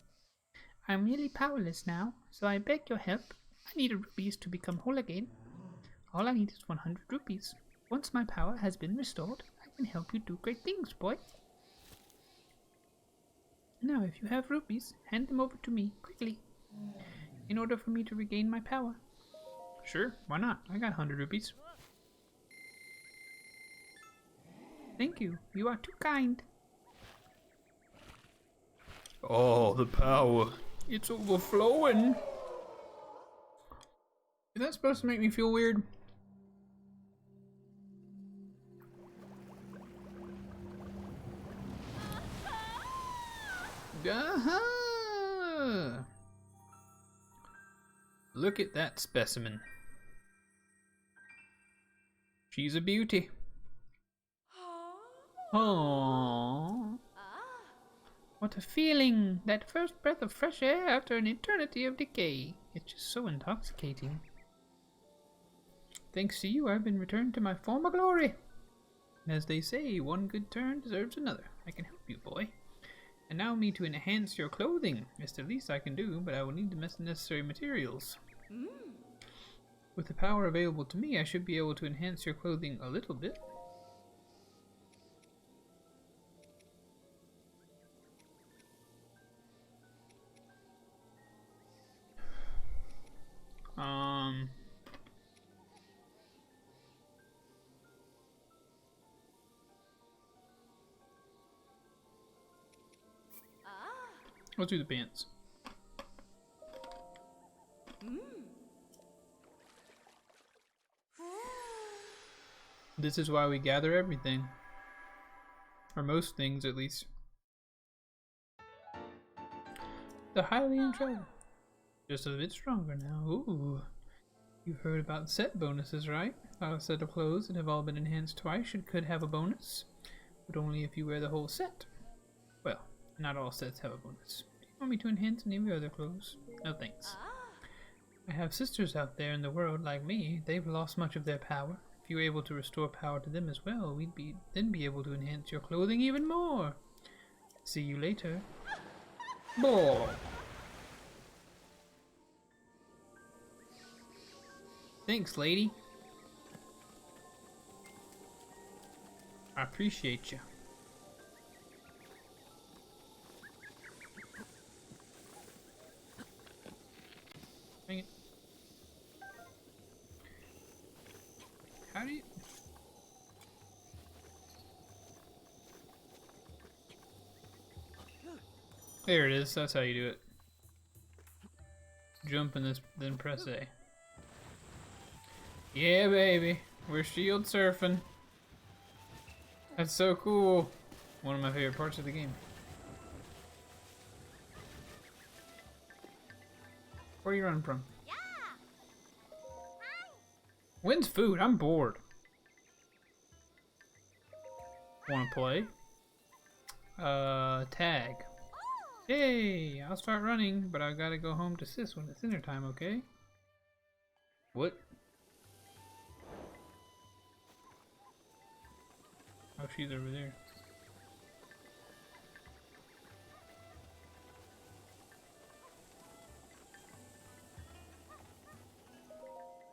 I am nearly powerless now, so I beg your help. I need rupees to become whole again. All I need is 100 rupees. Once my power has been restored, I can help you do great things, boy. Now, if you have rupees, hand them over to me, quickly, in order for me to regain my power. Sure, why not? I got 100 rupees. Thank you. You are too kind. Oh, the power. It's overflowing. Is that supposed to make me feel weird? Uh-huh. Look at that specimen. She's a beauty. Aww. What a feeling! That first breath of fresh air after an eternity of decay. It's just so intoxicating. Thanks to you, I've been returned to my former glory. And as they say, one good turn deserves another. I can help you, boy. Allow me to enhance your clothing. It's the least I can do, but I will need the necessary materials. With the power available to me, I should be able to enhance your clothing a little bit. Let's do the pants. This is why we gather everything. Or most things, at least. The Hylian Treasure. Just a bit stronger now. Ooh. You've heard about set bonuses, right? A set of clothes that have all been enhanced twice could have a bonus. But only if you wear the whole set. Well, not all sets have a bonus. Do you want me to enhance any of your other clothes? No thanks. I have sisters out there in the world like me. They've lost much of their power. If you were able to restore power to them as well, we'd then be able to enhance your clothing even more. See you later. Boy. Thanks, lady. I appreciate you. Dang it. How do you... There it is. That's how you do it. Jump in this, then press A. Yeah, baby. We're shield surfing. That's so cool. One of my favorite parts of the game. Where are you running from? When's food? I'm bored. Wanna play? Tag. Hey, I'll start running, but I gotta go home to Sis when it's dinner time, okay? What? Oh, she's over there.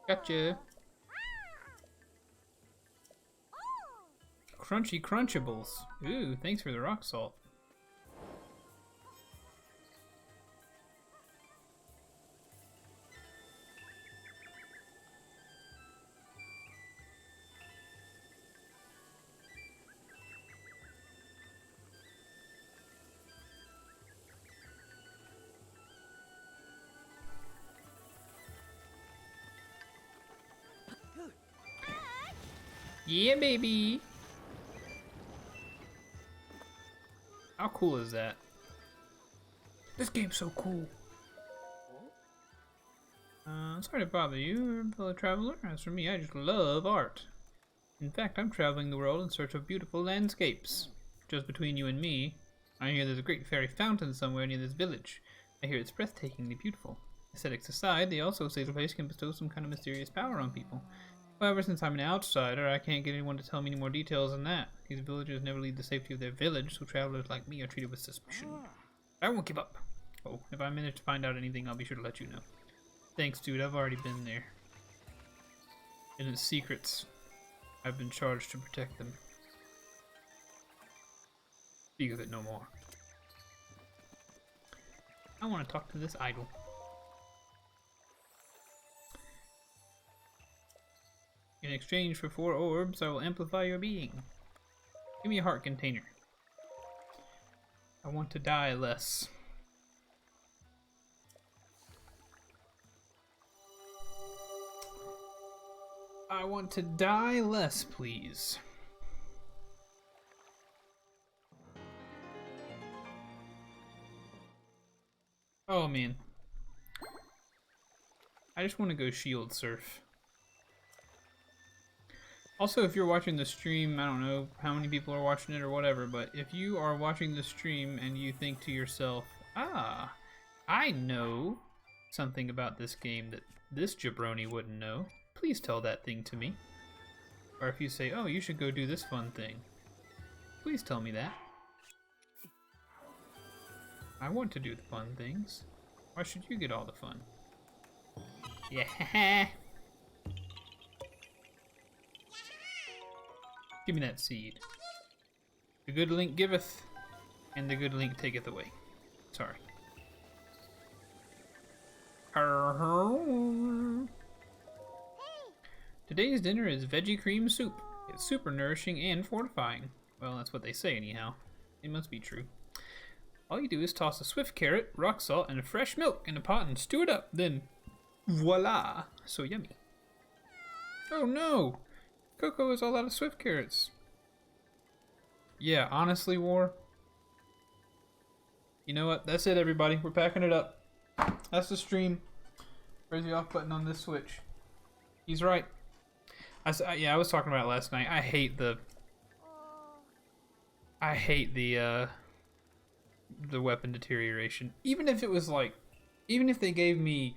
Gotcha. Crunchy Crunchables. Ooh, thanks for the rock salt. Yeah, baby. How cool is that? This game's so cool. Sorry to bother you, fellow traveler. As for me, I just love art. In fact, I'm traveling the world in search of beautiful landscapes. Just between you and me, I hear there's a great fairy fountain somewhere near this village. I hear it's breathtakingly beautiful. Aesthetics aside, they also say the place can bestow some kind of mysterious power on people. However, since I'm an outsider, I can't get anyone to tell me any more details than that. These villagers never leave the safety of their village, so travelers like me are treated with suspicion. I won't give up. Oh, if I manage to find out anything, I'll be sure to let you know. Thanks, dude. I've already been there. And its secrets. I've been charged to protect them. Speak of it no more. I want to talk to this idol. In exchange for 4 orbs, I will amplify your being. Give me a heart container. I want to die less. I want to die less, please. Oh man. I just want to go shield surf. Also, if you're watching the stream, I don't know how many people are watching it or whatever, but if you are watching the stream and you think to yourself, ah, I know something about this game that this jabroni wouldn't know, please tell that thing to me. Or if you say, oh, you should go do this fun thing, please tell me that. I want to do the fun things. Why should you get all the fun? Yeah. Give me that seed. The good link giveth, and the good link taketh away. Sorry. Today's dinner is veggie cream soup. It's super nourishing and fortifying. Well, that's what they say anyhow. It must be true. All you do is toss a swift carrot, rock salt, and fresh milk in a pot and stew it up. Then, voila! So yummy. Oh no! Coco is all out of swift carrots. Yeah, honestly, War. You know what? That's it, everybody. We're packing it up. That's the stream. Where's the off button on this Switch? He's right. I was talking about it last night. I hate the weapon deterioration. Even if it was like, even if they gave me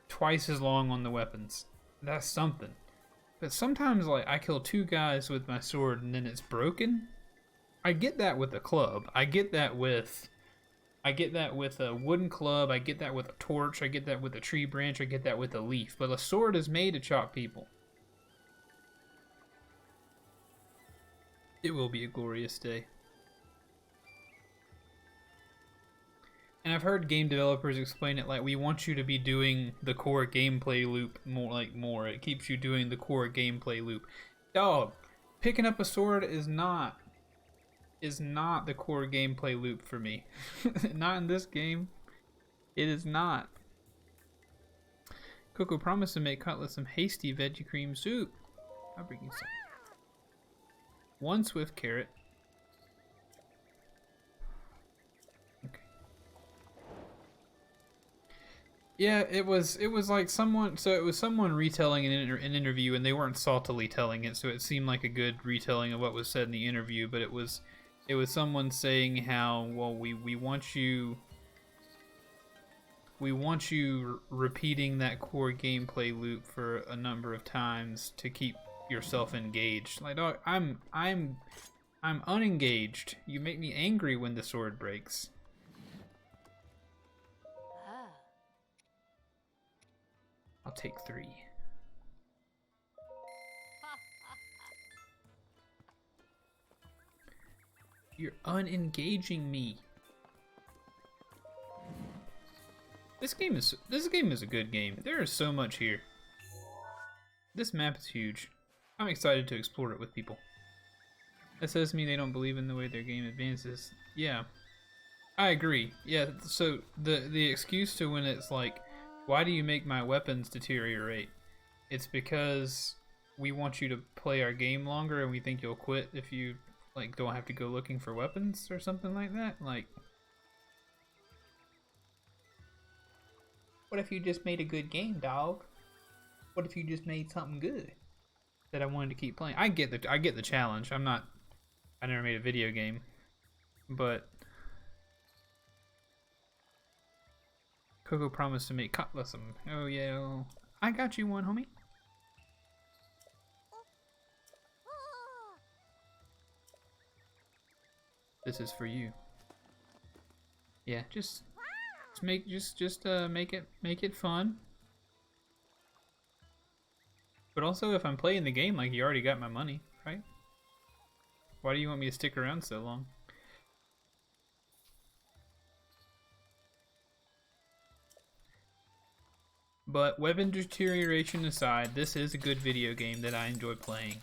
twice as long on the weapons, that's something. But sometimes, like, I kill 2 guys with my sword and then it's broken. I get that with a club. I get that with a wooden club. I get that with a torch. I get that with a tree branch. I get that with a leaf. But a sword is made to chop people. It will be a glorious day. And I've heard game developers explain it like, we want you to be doing the core gameplay loop more. It keeps you doing the core gameplay loop. Dog, picking up a sword is not the core gameplay loop for me. Not in this game. It is not. Coco promised to make Cutlass some hasty veggie cream soup. I'll bring you some. 1 swift carrot. Yeah, it was like someone retelling an interview, and they weren't saltily telling it, so it seemed like a good retelling of what was said in the interview. But it was someone saying how, well, we want you repeating that core gameplay loop for a number of times to keep yourself engaged. Like, dog, I'm unengaged. You make me angry when the sword breaks. I'll take 3. You're unengaging me. This game is a good game. There is so much here. This map is huge. I'm excited to explore it with people. That says to me they don't believe in the way their game advances. Yeah, I agree. Yeah, so the excuse to when it's like, why do you make my weapons deteriorate? It's because we want you to play our game longer and we think you'll quit if you like don't have to go looking for weapons or something like that. Like, what if you just made a good game, dog? What if you just made something good that I wanted to keep playing? I get the challenge. I never made a video game, but Coco promised to make Cutlass some. Oh yeah, I got you one, homie. This is for you. Yeah, just make it fun. But also, if I'm playing the game, like, you already got my money, right? Why do you want me to stick around so long? But weapon deterioration aside, this is a good video game that I enjoy playing,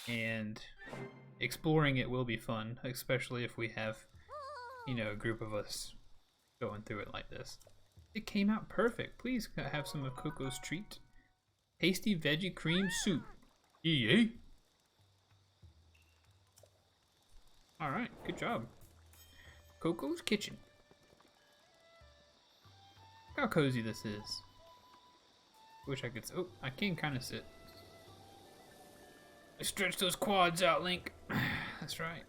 and exploring it will be fun, especially if we have, you know, a group of us going through it like this. It came out perfect. Please have some of Coco's treat. Tasty veggie cream soup. Yay! Alright, good job. Coco's kitchen. Look how cozy this is. Wish I could. Oh, I can kind of sit. Stretch those quads out, Link. That's right.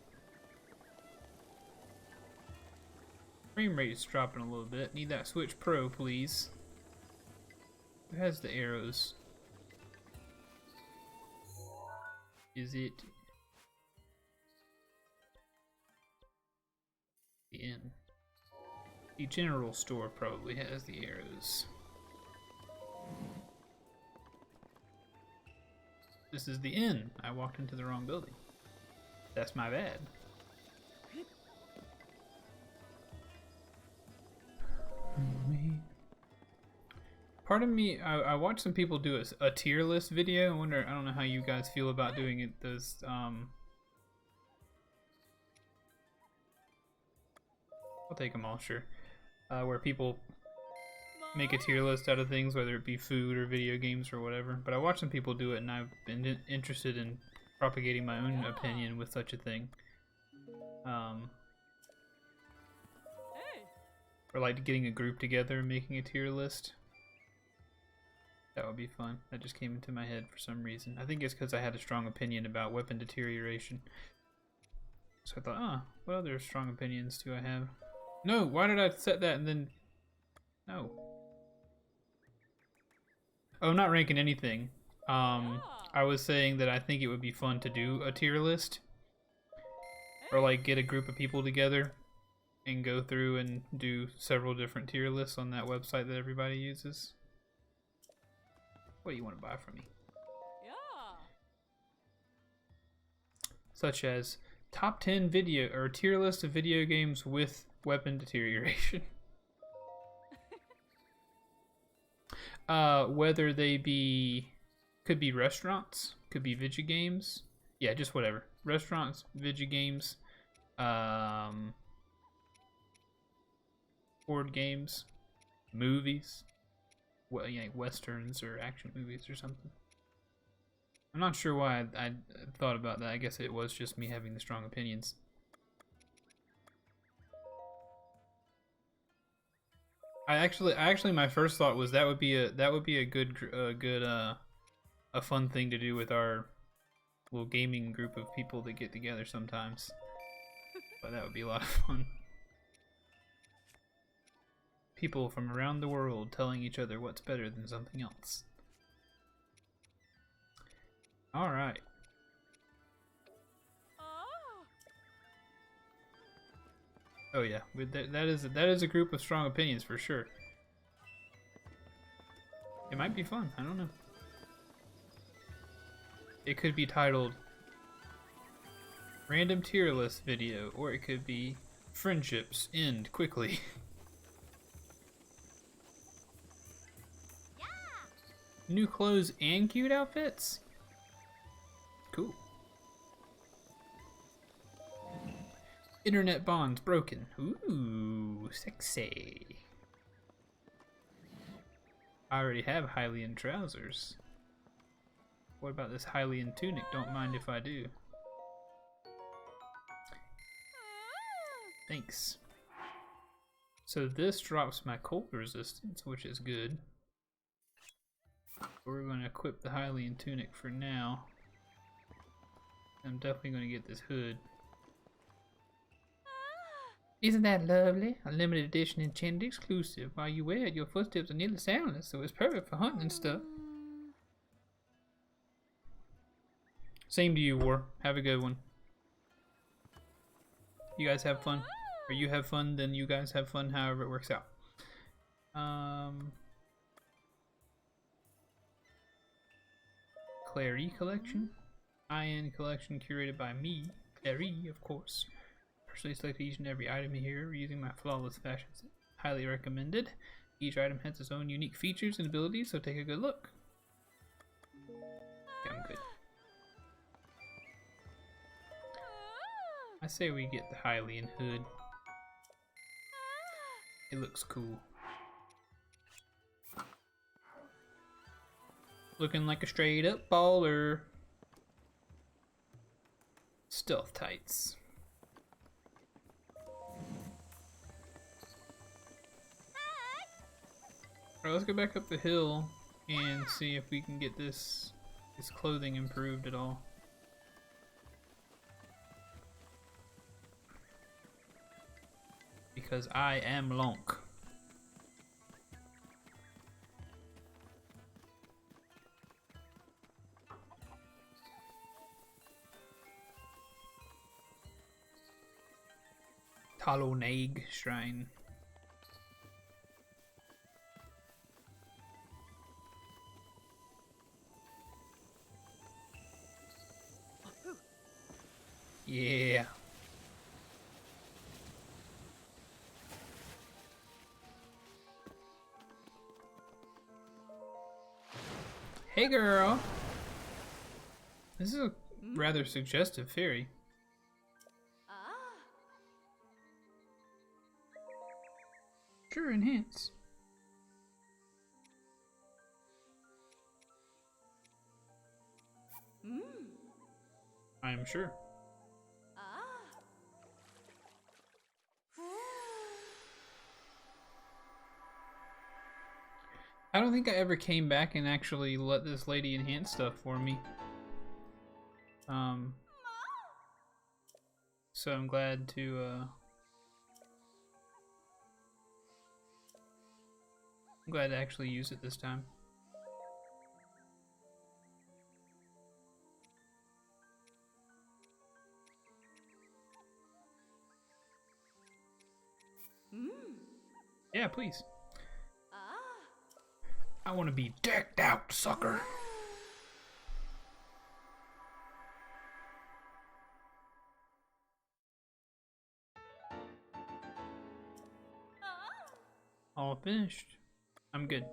Frame rate's dropping a little bit. Need that Switch Pro, please. Who has the arrows? Is it the inn? The general store probably has the arrows. This is the inn. I walked into the wrong building. That's my bad. Part of me, I watched some people do a tier list video. I don't know how you guys feel about doing it. Those, I'll take them all, sure. Where people make a tier list out of things, whether it be food or video games or whatever. But I watched some people do it, and I've been interested in propagating my own opinion with such a thing. Or like getting a group together and making a tier list. That would be fun. That just came into my head for some reason. I think it's because I had a strong opinion about weapon deterioration. So I thought, oh, what other strong opinions do I have? No, why did I set that and then... No. Oh, I'm not ranking anything. I was saying that I think it would be fun to do a tier list. Or like get a group of people together and go through and do several different tier lists on that website that everybody uses. What do you want to buy from me? Yeah. Such as top 10 video or tier list of video games with weapon deterioration. Whether they be, could be restaurants, could be video games. Yeah, just whatever. Restaurants, video games, board games, movies. Well, yeah, westerns or action movies or something. I'm not sure why I thought about that. I guess it was just me having the strong opinions. I actually my first thought was that would be a good a fun thing to do with our little gaming group of people that get together sometimes. But that would be a lot of fun. People from around the world telling each other what's better than something else. Alright. Oh yeah, that is a group of strong opinions for sure. It might be fun, I don't know. It could be titled Random Tier List Video, or it could be Friendships End Quickly. New clothes and cute outfits? Cool. Internet bonds broken. Ooh, sexy. I already have Hylian trousers. What about this Hylian tunic? Don't mind if I do. Thanks. So this drops my cold resistance, which is good. We're going to equip the Hylian tunic for now. I'm definitely going to get this hood. Isn't that lovely? A limited edition enchanted exclusive. While you wear it, your footsteps are nearly soundless, so it's perfect for hunting and stuff. Same to you, War. Have a good one. You guys have fun. Or you have fun, then you guys have fun, however it works out. Clary collection. High-end collection curated by me, Clary, of course. Personally select each and every item here using my flawless fashion sense. Highly recommended. Each item has its own unique features and abilities, so take a good look. Okay, I'm good. I say we get the Hylian hood. It looks cool. Looking like a straight up baller. Stealth tights. Alright, let's go back up the hill and see if we can get this clothing improved at all. because I am Lonk. Taloneg Shrine. Yeah. Hey girl. This is a rather suggestive fairy. Sure, enhance. I am sure. I don't think I ever came back and actually let this lady enhance stuff for me. So I'm glad to actually use it this time. Yeah, please. I want to be decked out, sucker. All finished. I'm good.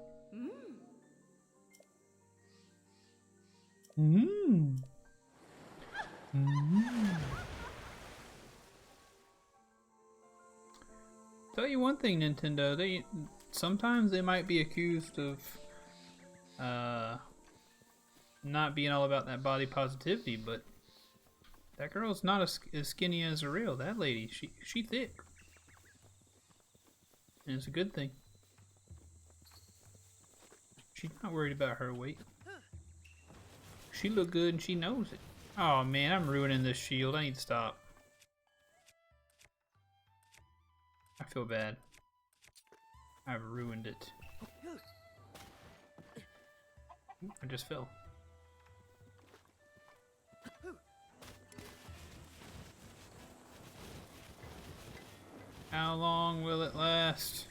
Tell you one thing, Nintendo, sometimes they might be accused of not being all about that body positivity, but that girl's not as skinny as a real. That lady, she thick. And it's a good thing. She's not worried about her weight. She look good and she knows it. Oh man, I'm ruining this shield. I need to stop. I feel bad. I've ruined it. I just fell. How long will it last?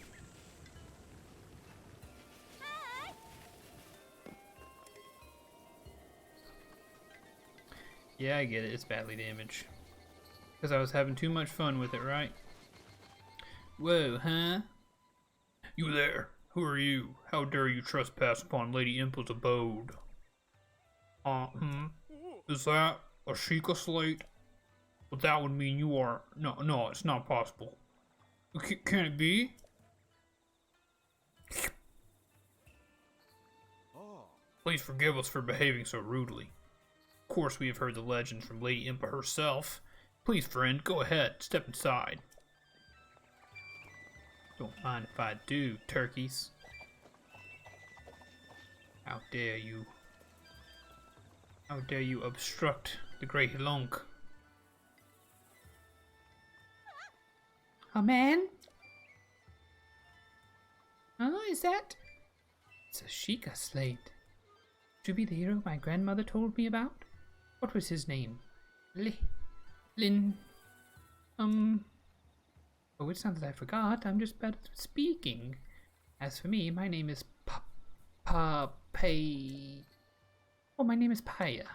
Yeah, I get it. It's badly damaged. Because I was having too much fun with it, right? Whoa, huh? You there? Who are you? How dare you trespass upon Lady Impa's abode? Is that a Sheikah slate? But that would mean you are... No, it's not possible. Can it be? Please forgive us for behaving so rudely. Of course we have heard the legends from Lady Impa herself. Please, friend, go ahead. Step inside. Don't mind if I do, turkeys. How dare you? How dare you obstruct the great Lonk? A man? Oh, is that? It's a Sheikah slate. To be the hero my grandmother told me about? What was his name? Lin... Oh, it's not that I forgot. I'm just bad at speaking. As for me, my name is Pay... Oh, my name is Paya.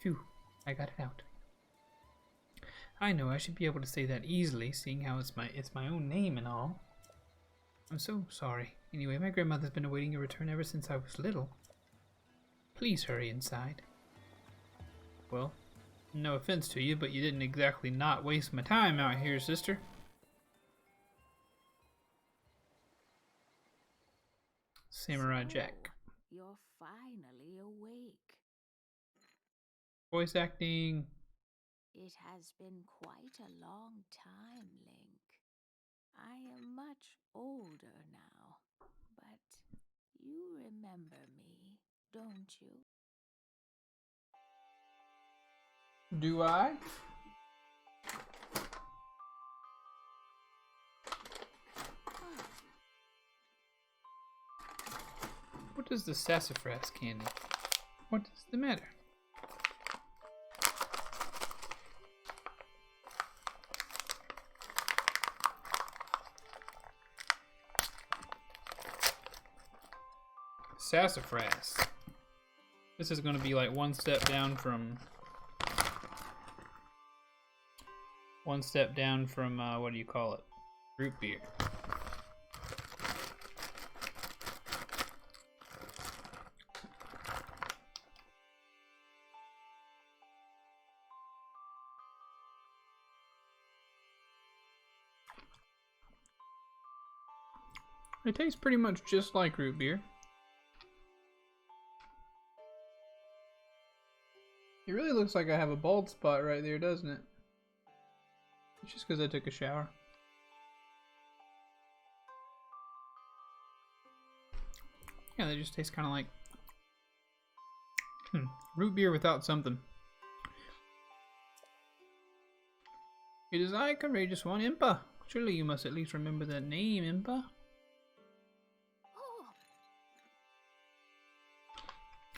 Phew, I got it out. I know I should be able to say that easily, seeing how it's my own name and all. I'm so sorry. Anyway, my grandmother's been awaiting your return ever since I was little. Please hurry inside. Well, no offense to you, but you didn't exactly not waste my time out here, sister. Samurai Jack. You're finally awake. Voice acting. It has been quite a long time, Link. I am much older now, but you remember me, don't you? Do I? What is the sassafras candy? What is the matter? Sassafras. This is going to be like one step down from what do you call it? Root beer. It tastes pretty much just like root beer. It really looks like I have a bald spot right there, doesn't it? It's just because I took a shower. Yeah, they just taste kind of like root beer without something. It is I, courageous one, Impa. Surely you must at least remember that name, Impa.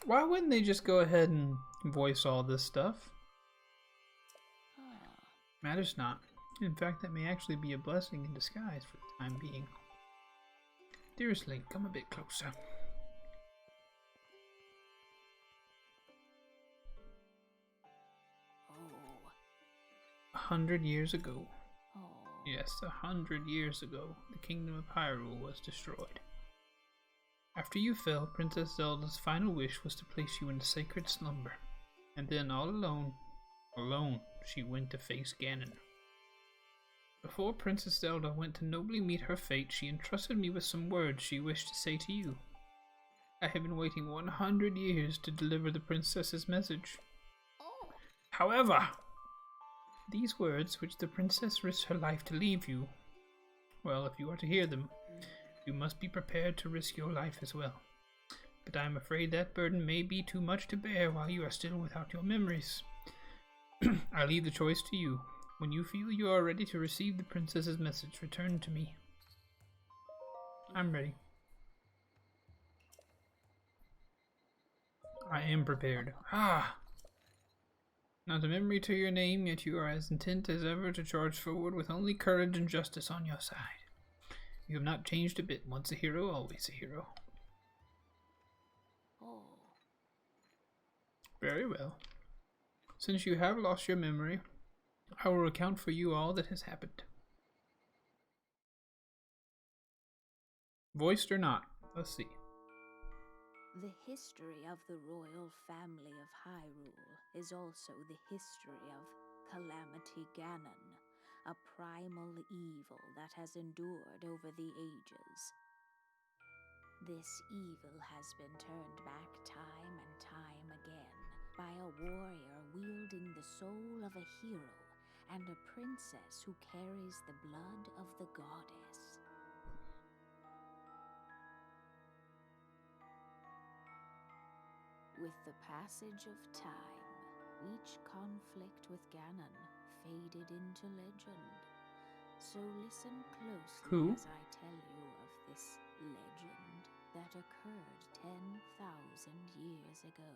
Why wouldn't they just go ahead and voice all this stuff? Matters not. In fact, that may actually be a blessing in disguise for the time being. Dearest Link, come a bit closer. Oh. 100 years ago. Oh. Yes, 100 years ago, the kingdom of Hyrule was destroyed. After you fell, Princess Zelda's final wish was to place you in sacred slumber. And then all alone, she went to face Ganon. Before Princess Zelda went to nobly meet her fate, she entrusted me with some words she wished to say to you. I have been waiting 100 years to deliver the princess's message. Oh. However, these words, which the princess risked her life to leave you, well, if you are to hear them, you must be prepared to risk your life as well. But I am afraid that burden may be too much to bear while you are still without your memories. I leave the choice to you. When you feel you are ready to receive the princess's message, return to me. I'm ready. I am prepared. Ah! Not a memory to your name, yet you are as intent as ever to charge forward with only courage and justice on your side. You have not changed a bit. Once a hero, always a hero. Oh. Very well. Since you have lost your memory, I will recount for you all that has happened. Voiced or not? Let's see. The history of the royal family of Hyrule is also the history of Calamity Ganon, a primal evil that has endured over the ages. This evil has been turned back time and time again by a warrior wielding the soul of a hero and a princess who carries the blood of the goddess. With the passage of time, each conflict with Ganon faded into legend. So listen closely as I tell you of this legend that occurred 10,000 years ago.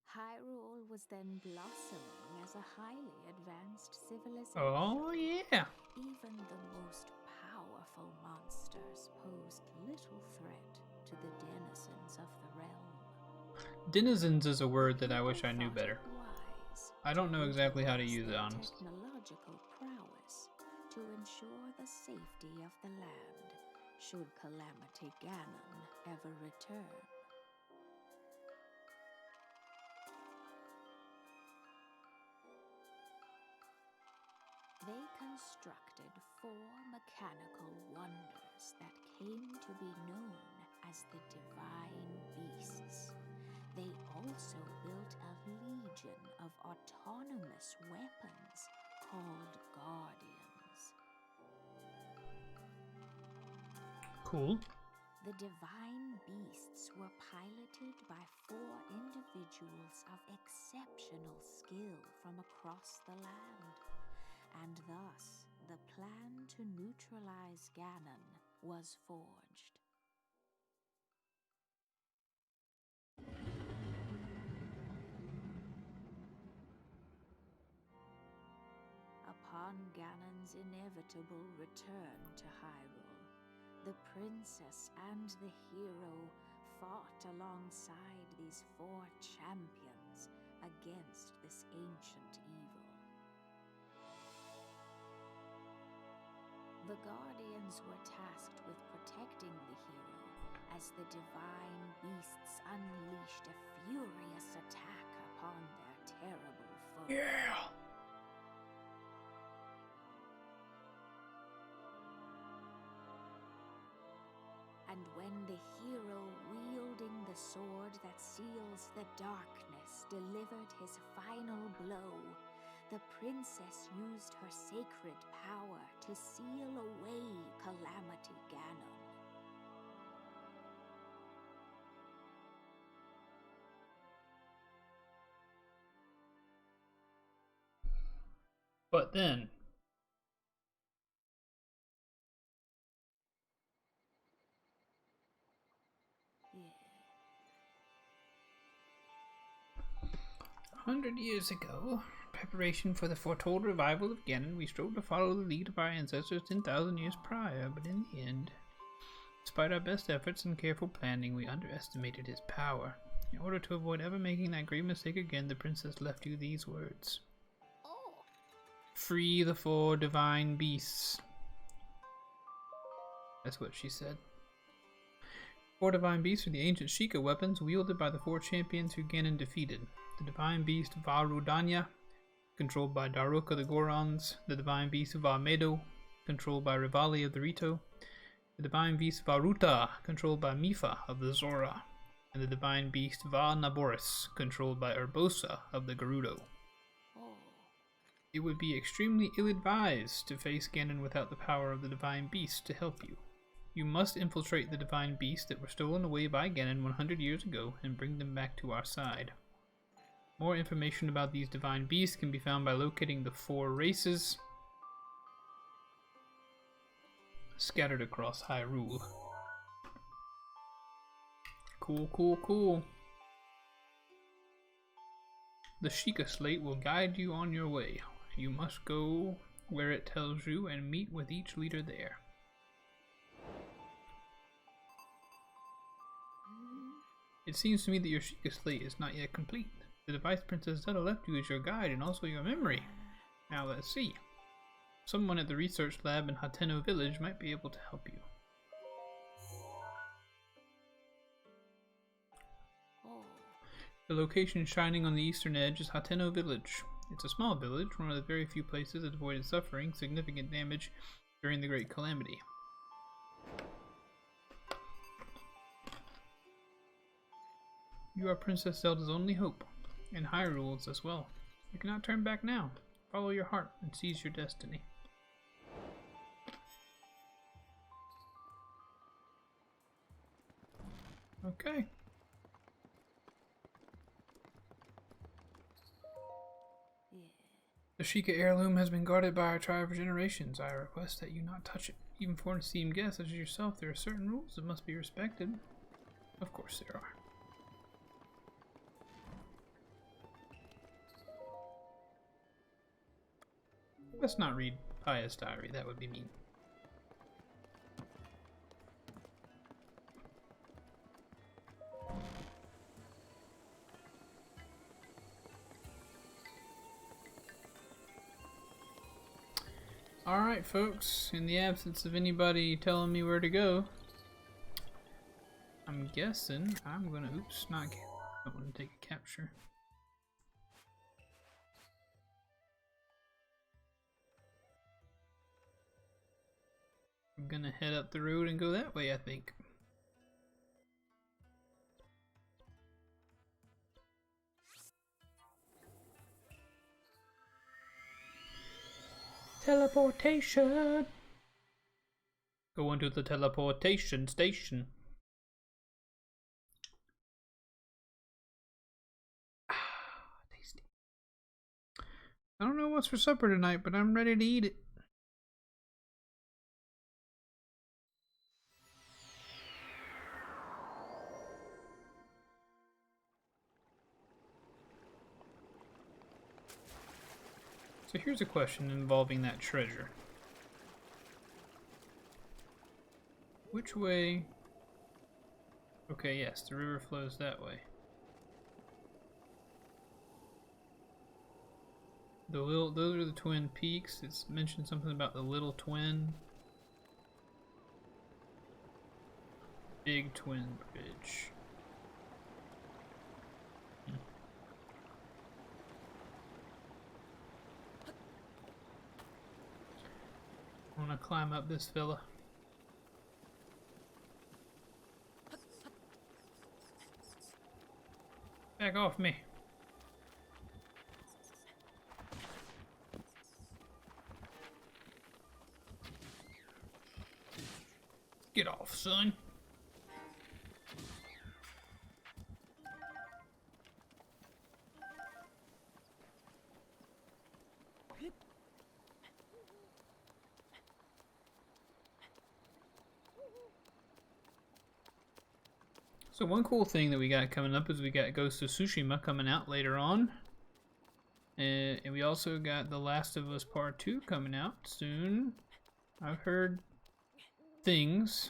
Hyrule was then blossoming as a highly advanced civilization. Oh, yeah. Even the most powerful monsters posed little threat to the denizens of the realm. Denizens is a word that I wish I knew better. I don't know exactly how to use it, honestly. Technological prowess to ensure the safety of the land should Calamity Ganon ever return. They constructed 4 mechanical wonders that came to be known as the Divine Beasts. They also built a legion of autonomous weapons called Guardians. Cool. The Divine Beasts were piloted by 4 individuals of exceptional skill from across the land. And thus, the plan to neutralize Ganon was forged. Upon Ganon's inevitable return to Hyrule, the princess and the hero fought alongside these 4 champions against this ancient evil. The Guardians were tasked with protecting the hero as the divine beasts unleashed a furious attack upon their terrible foe. Yeah! And when the hero wielding the sword that seals the darkness delivered his final blow, the princess used her sacred power to seal away Calamity Ganon. But then, Yeah. 100 years ago, in preparation for the foretold revival of Ganon, we strove to follow the lead of our ancestors 10,000 years prior, but in the end, despite our best efforts and careful planning, we underestimated his power. In order to avoid ever making that great mistake again, the princess left you these words. Oh. Free the 4 divine beasts. That's what she said. 4 divine beasts are the ancient Sheikah weapons wielded by the 4 champions who Ganon defeated. The divine beast Vah Rudania, controlled by Daruka the Gorons. The divine beast Vah Medo, controlled by Rivali of the Rito. The divine beast Vah Ruta, controlled by Mipha of the Zora. And the divine beast Vah Naboris, controlled by Urbosa of the Gerudo. Oh. It would be extremely ill-advised to face Ganon without the power of the divine beast to help you. You must infiltrate the divine beasts that were stolen away by Ganon 100 years ago and bring them back to our side. More information about these divine beasts can be found by locating the 4 races scattered across Hyrule. Cool, cool, cool. The Sheikah Slate will guide you on your way. You must go where it tells you and meet with each leader there. It seems to me that your Sheikah Slate is not yet complete. The device Princess Zelda left you as your guide and also your memory. Now let's see. Someone at the research lab in Hateno Village might be able to help you. Oh. The location shining on the eastern edge is Hateno Village. It's a small village, one of the very few places that avoided suffering significant damage during the Great Calamity. You are Princess Zelda's only hope, and Hyrule's as well. You cannot turn back now. Follow your heart and seize your destiny. Okay. Yeah. The Sheikah heirloom has been guarded by our tribe for generations. I request that you not touch it. Even for an esteemed guest such as yourself, there are certain rules that must be respected. Of course there are. Let's not read Paya's diary, that would be mean. Alright folks, in the absence of anybody telling me where to go, I'm guessing I'm gonna, oops, not, I don't want to take a capture. I'm gonna head up the road and go that way, I think. Teleportation! Go into the teleportation station. Ah, tasty. I don't know what's for supper tonight, but I'm ready to eat it. So here's a question involving that treasure. Which way? Okay, yes, the river flows that way. Those are the Twin Peaks. It's mentioned something about the Little Twin. Big Twin Bridge. I want to climb up this fella. Back off me. Get off, son. So one cool thing that we got coming up is we got Ghost of Tsushima coming out later on. And we also got The Last of Us Part 2 coming out soon. I've heard things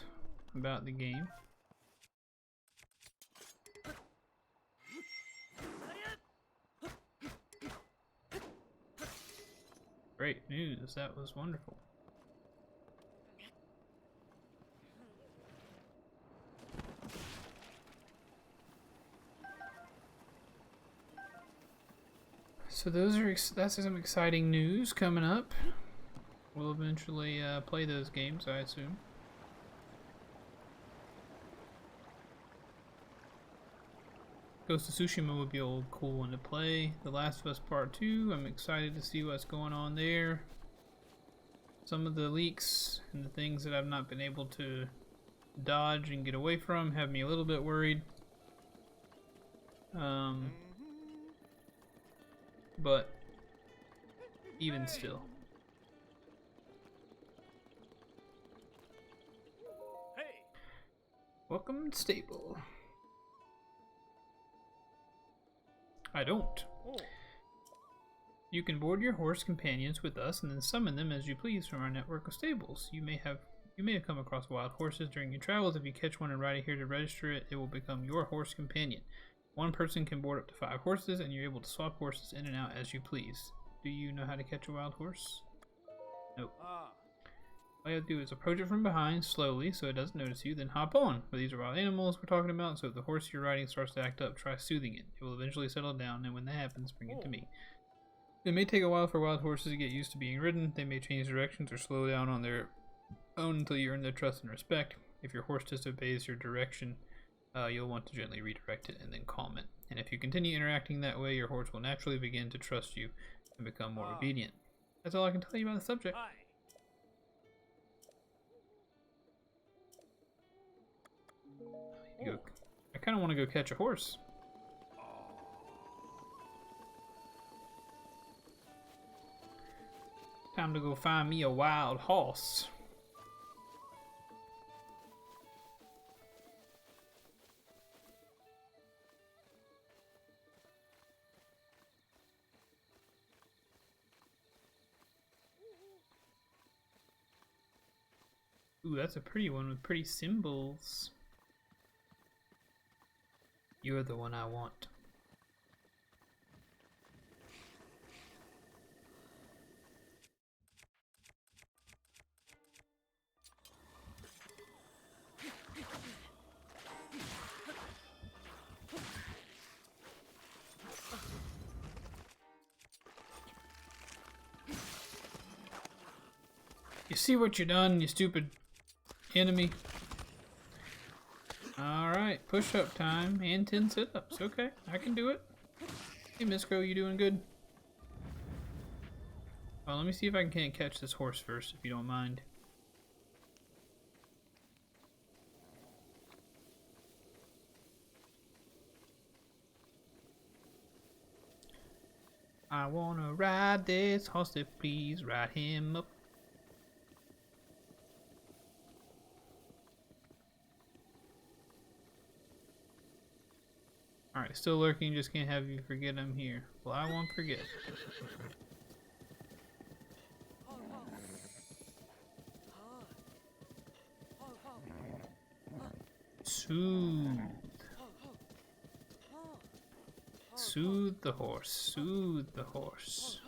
about the game. Great news, that was wonderful. So that's some exciting news coming up. We'll eventually play those games, I assume. Ghost of Tsushima would be a old cool one to play. The Last of Us Part 2, I'm excited to see what's going on there. Some of the leaks and the things that I've not been able to dodge and get away from have me a little bit worried. But even still. Welcome to stable. I don't. You can board your horse companions with us and then summon them as you please from our network of stables. You may have come across wild horses during your travels. If you catch one and ride it here to register it, it will become your horse companion. One person can board up to 5 horses, and you're able to swap horses in and out as you please. Do you know how to catch a wild horse? Nope. All you have to do is approach it from behind slowly so it doesn't notice you, then hop on. But these are wild animals we're talking about, so if the horse you're riding starts to act up, try soothing it. It will eventually settle down, and when that happens, bring it to me. It may take a while for wild horses to get used to being ridden. They may change directions or slow down on their own until you earn their trust and respect. If your horse disobeys your direction, you'll want to gently redirect it and then calm it. And if you continue interacting that way, your horse will naturally begin to trust you and become more obedient. That's all I can tell you about the subject. I kind of want to go catch a horse. Time to go find me a wild horse. Ooh, that's a pretty one with pretty symbols. You're the one I want. You see what you done, you stupid enemy? Alright, push-up time and 10 sit-ups. Okay, I can do it. Hey, Miss Crow, you doing good? Oh, let me see if I can catch this horse first, if you don't mind. I wanna ride this horse, so please ride him up. Alright, still lurking, just can't have you forget I'm here. Well, I won't forget. Soothe. Soothe the horse. Soothe the horse.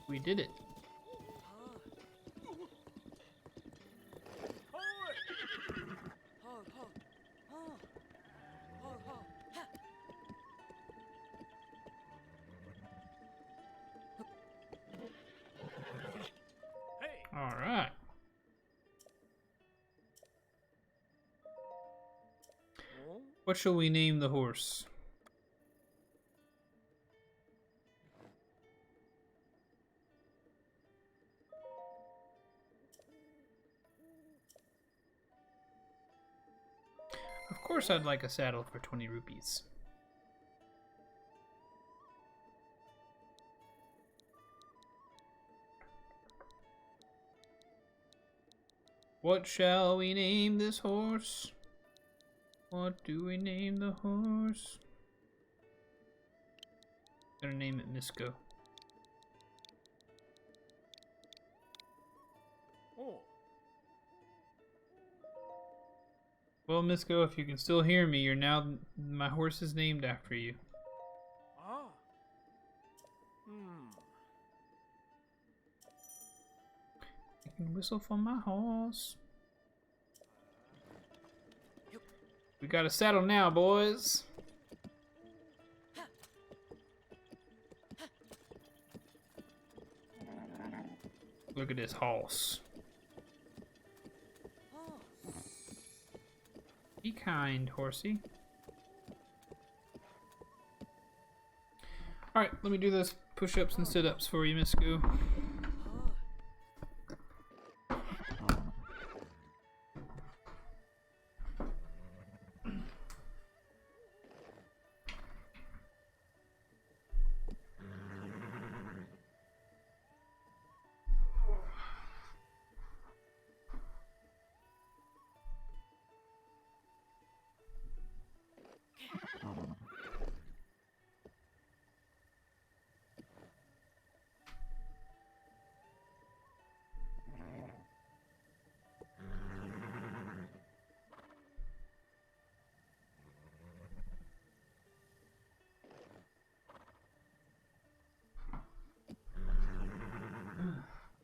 We did it. All right. What shall we name the horse? Of course I'd like a saddle for 20 rupees. What shall we name this horse? What do we name the horse? Gonna name it Misko. Well, Misko, if you can still hear me, my horse is named after you. You can whistle for my horse. We got a saddle now, boys. Look at this horse. Be kind, horsey. Alright, let me do those push-ups and sit-ups for you, Misko.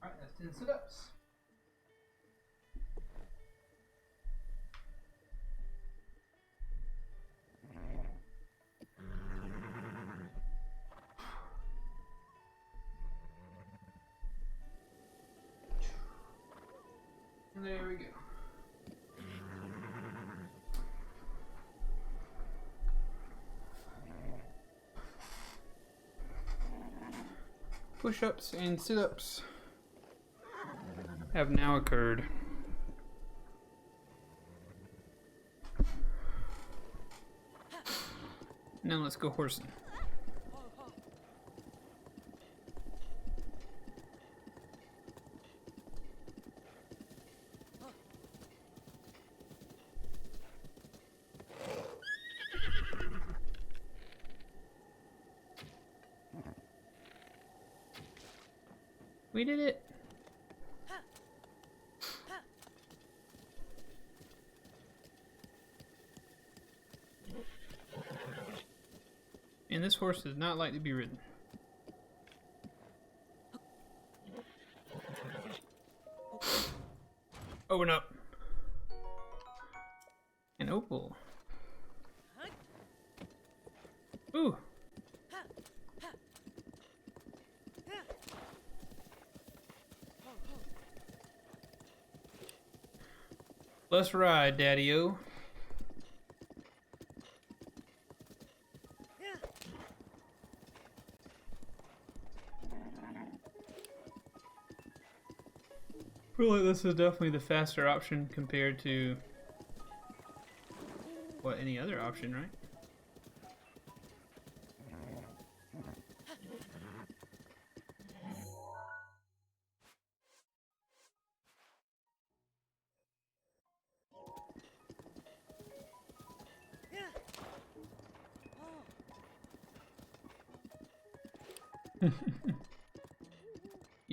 Alright, that's 10 sit-ups. There we go. Push-ups and sit-ups have now occurred. Now let's go horsing. We did it. And this horse does not like to be ridden. Open up. An opal. Ooh. Let's ride, Daddy-O. I feel like this is definitely the faster option compared to any other option, right?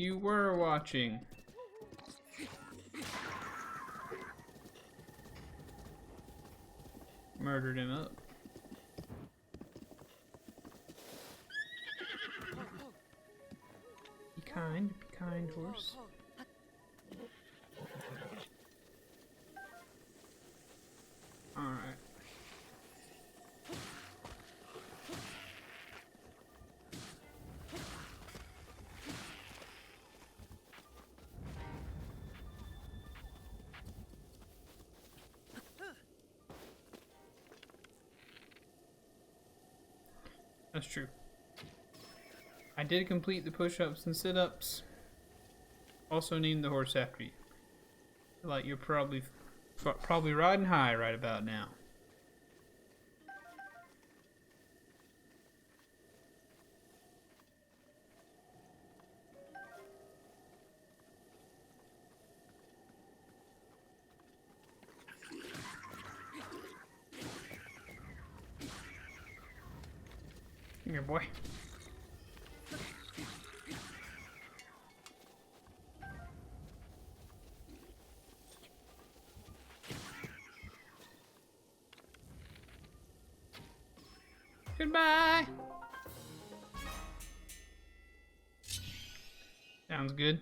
You were watching. Murdered him up. Be kind, horse. Alright. That's true. I did complete the push-ups and sit-ups. Also named the horse after you. Like you're probably riding high right about now. Come here, boy. Goodbye. Sounds good.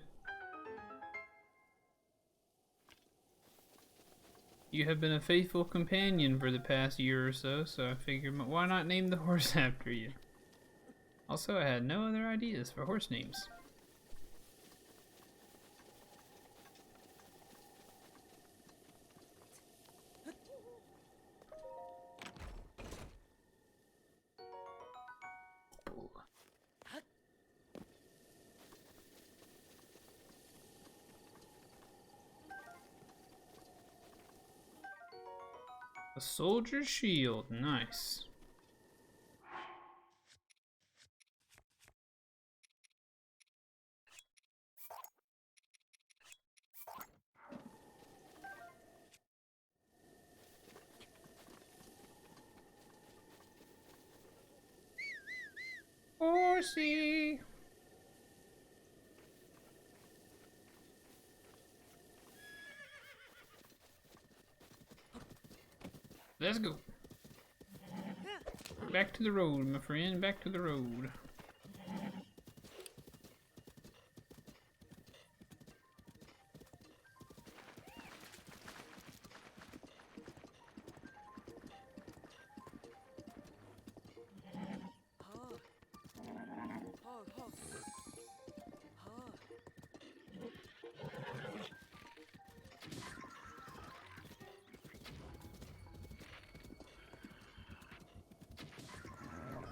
You have been a faithful companion for the past year or so, so I figured why not name the horse after you? Also, I had no other ideas for horse names. A soldier's shield, nice. Horsey. Let's go. Back to the road, my friend. Back to the road.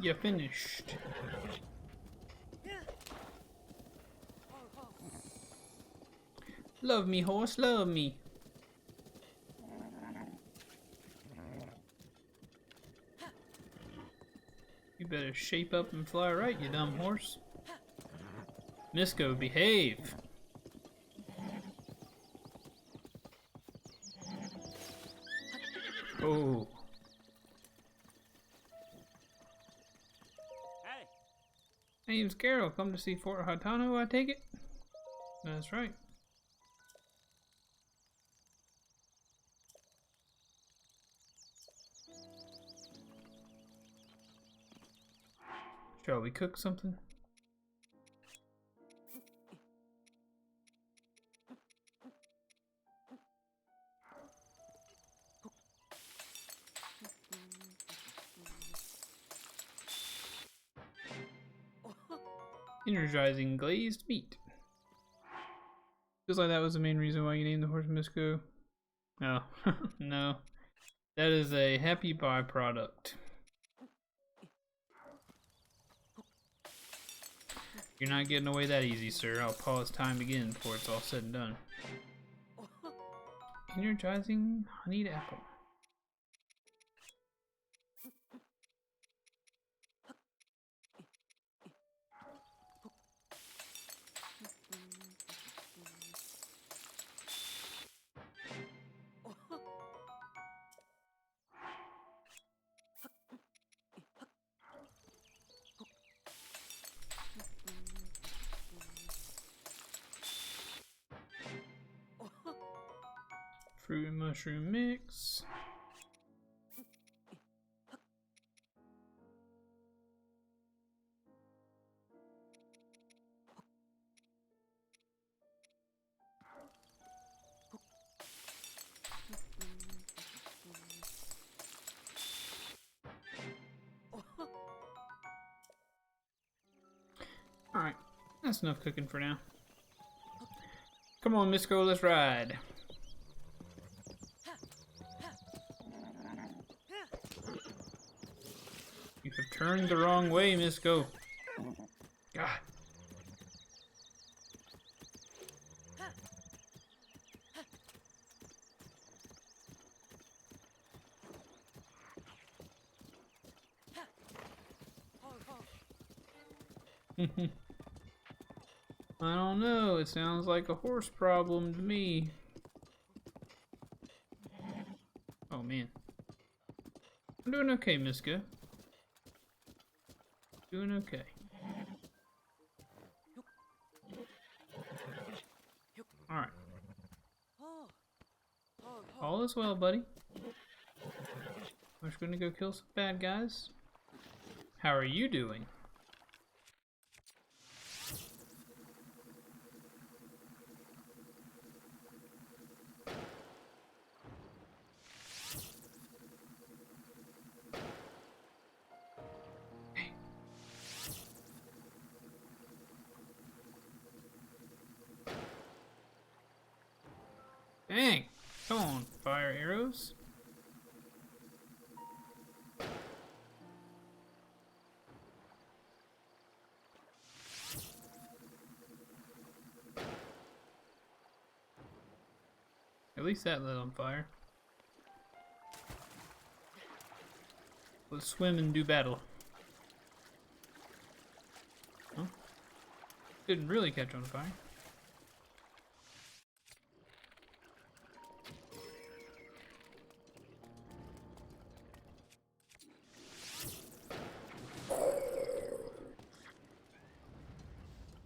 You finished. Love me, horse, love me. You better shape up and fly right, you dumb horse. Misko, behave. Oh. My name's Carol. Come to see Fort Hatano, I take it? That's right. Shall we cook something? Energizing glazed meat. Feels like that was the main reason why you named the horse Misko. No, no. That is a happy byproduct. You're not getting away that easy, sir. I'll pause time again before it's all said and done. Energizing honeyed apple. Fruit and mushroom mix. Alright, that's enough cooking for now. Come on, Misko, let's ride. You have turned the wrong way, Misko. God. I don't know, it sounds like a horse problem to me. Oh man. I'm doing okay, Miska. Doing okay. Alright. All is well, buddy. We're just gonna go kill some bad guys. How are you doing? Dang! Come on, fire arrows. At least that lit on fire. Let's swim and do battle. Huh? Didn't really catch on fire.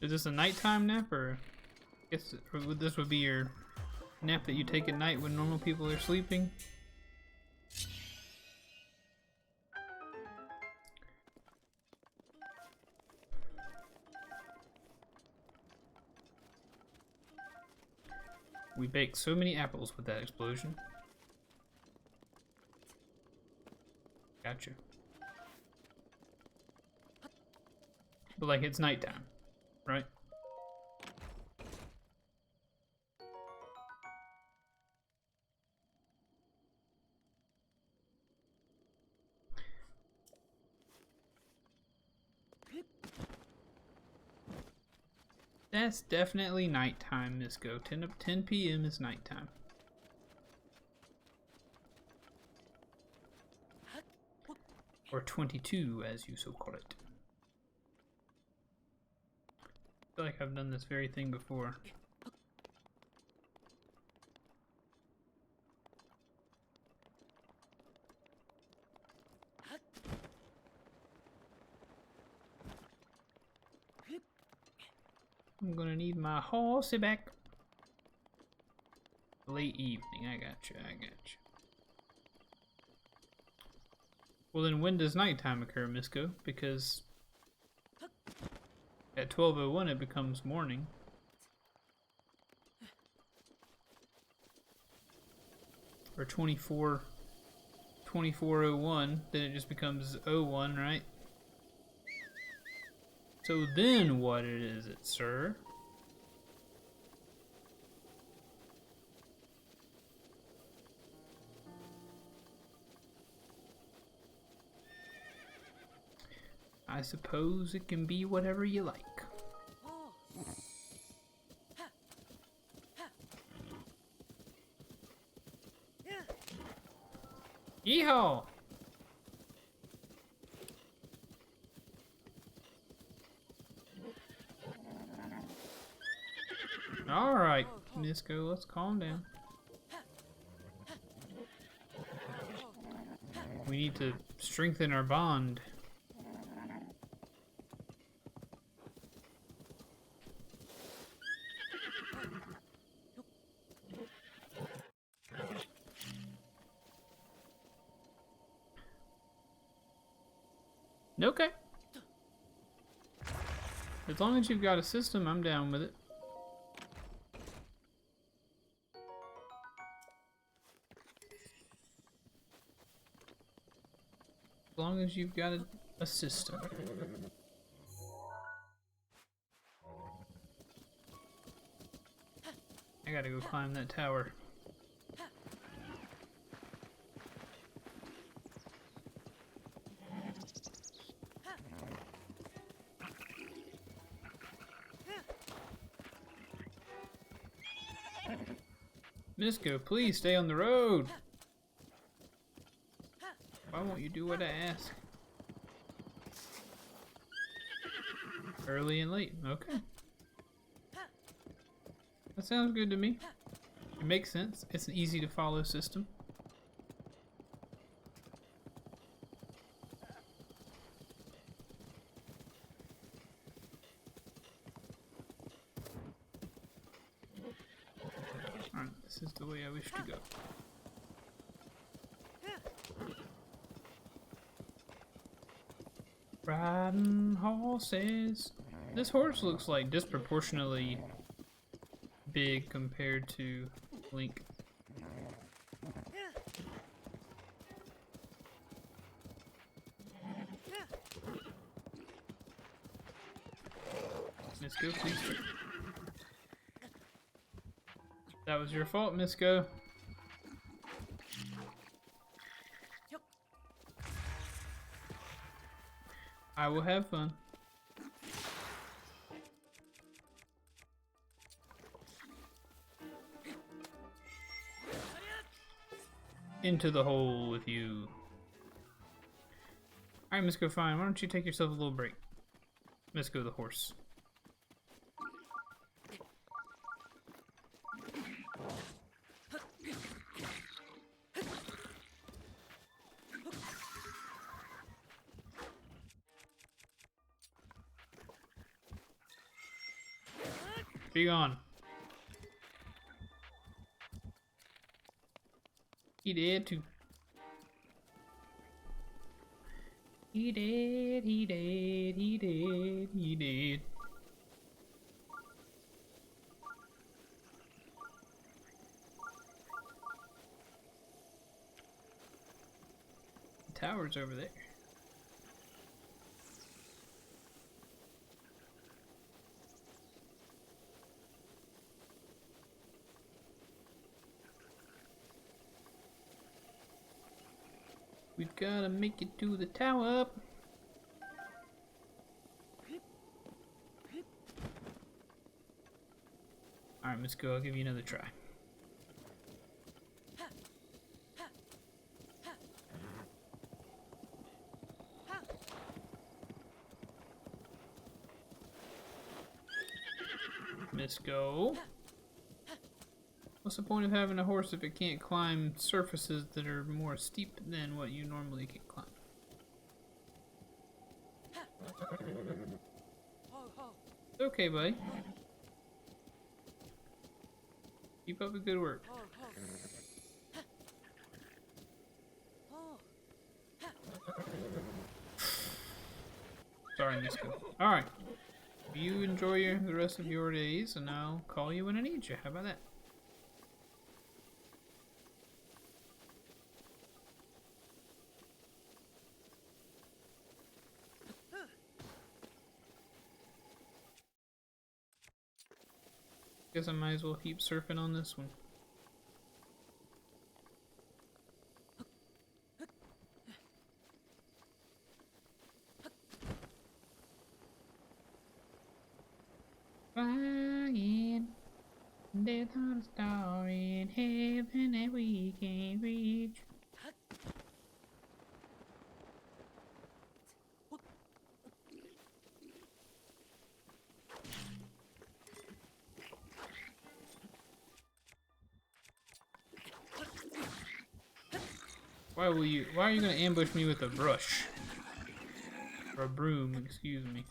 Is this a nighttime nap, or I guess this would be your nap that you take at night when normal people are sleeping? We baked so many apples with that explosion. Gotcha. But like it's nighttime, right? That's definitely nighttime, Misko. 10 p.m. is nighttime. Or 22, as you so call it. I feel like I've done this very thing before. I'm gonna need my horsey back. Late evening, I gotcha, I gotcha. Well then when does nighttime occur, Misko? Because at 12:01 it becomes morning. Or 24:01, then it just becomes 01, right? So then what is it, sir? I suppose it can be whatever you like. Yeehaw! Alright, Misko, let's calm down. We need to strengthen our bond. Okay. As long as you've got a system, I'm down with it. As long as you've got a system. I gotta go climb that tower. Misko, please stay on the road. Why won't you do what I ask? Early and late. Okay. That sounds good to me. It makes sense. It's an easy to follow system. Alright, this is the way I wish to go. Riding horses. This horse looks like disproportionately big compared to Link. Misko, please. That was your fault, Misko. I will have fun. Into the hole with you. Alright, Misko, fine. Why don't you take yourself a little break? Misko the horse. Be gone. He did too. He did, he did, he did, he did. The tower's over there. We've gotta make it to the tower. Alright, let's go. I'll give you another try. Let's go. What's the point of having a horse if it can't climb surfaces that are more steep than what you normally can climb? It's okay, buddy. Keep up the good work. Sorry, Misko. Alright. You enjoy the rest of your days, and I'll call you when I need you. How about that? Guess I might as well keep surfing on this one. Flying, there's not a star in heaven that we can't reach. Why are you gonna ambush me with a brush? Or a broom, excuse me.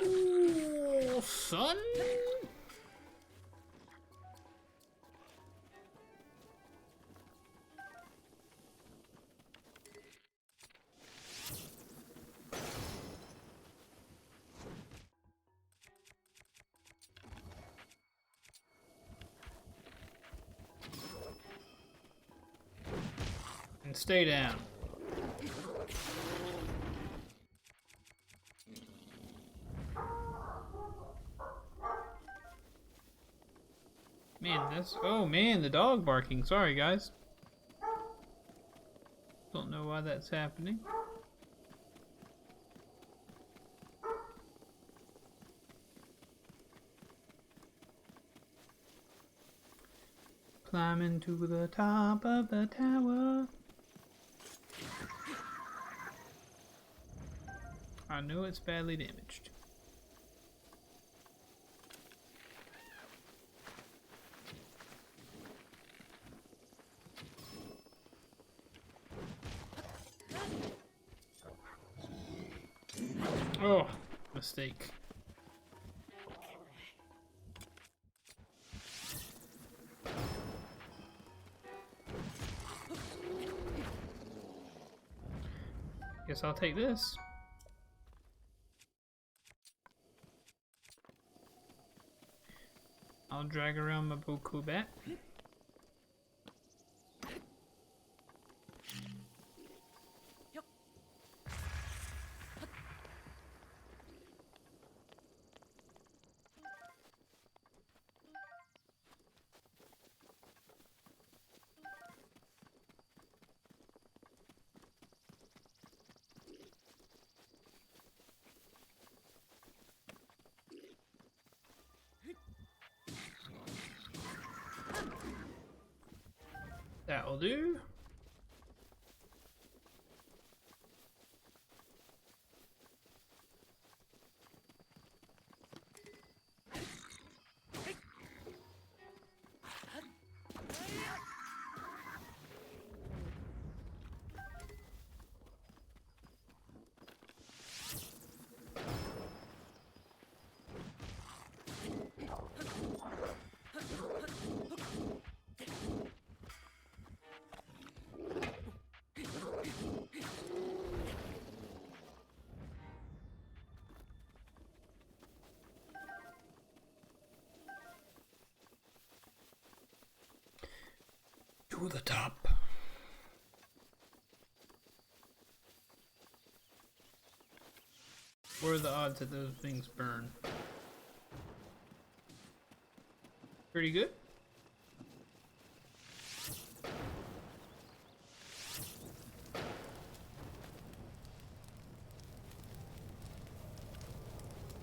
Ooh, son! stay down. Man, that's... Oh man, the dog barking. Sorry, guys. Don't know why that's happening. Climbing to the top of the tower. I know it's badly damaged. Oh, mistake. Guess I'll take this. I'll drag around my Boku bat. That'll do. To the top. What are the odds that those things burn? Pretty good.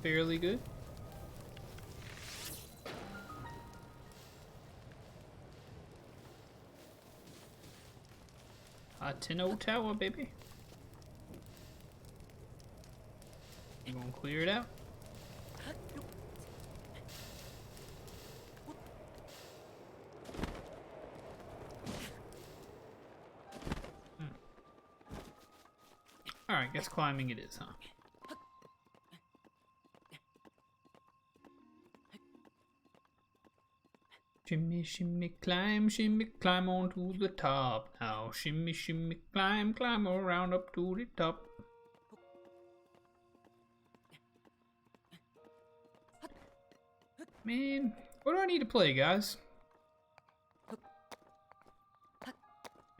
Fairly good. Tenno Tower, baby. You gonna clear it out? Alright, guess climbing it is, huh? Shimmy, shimmy, climb onto the top now. Shimmy, shimmy, climb around up to the top. Man, what do I need to play, guys?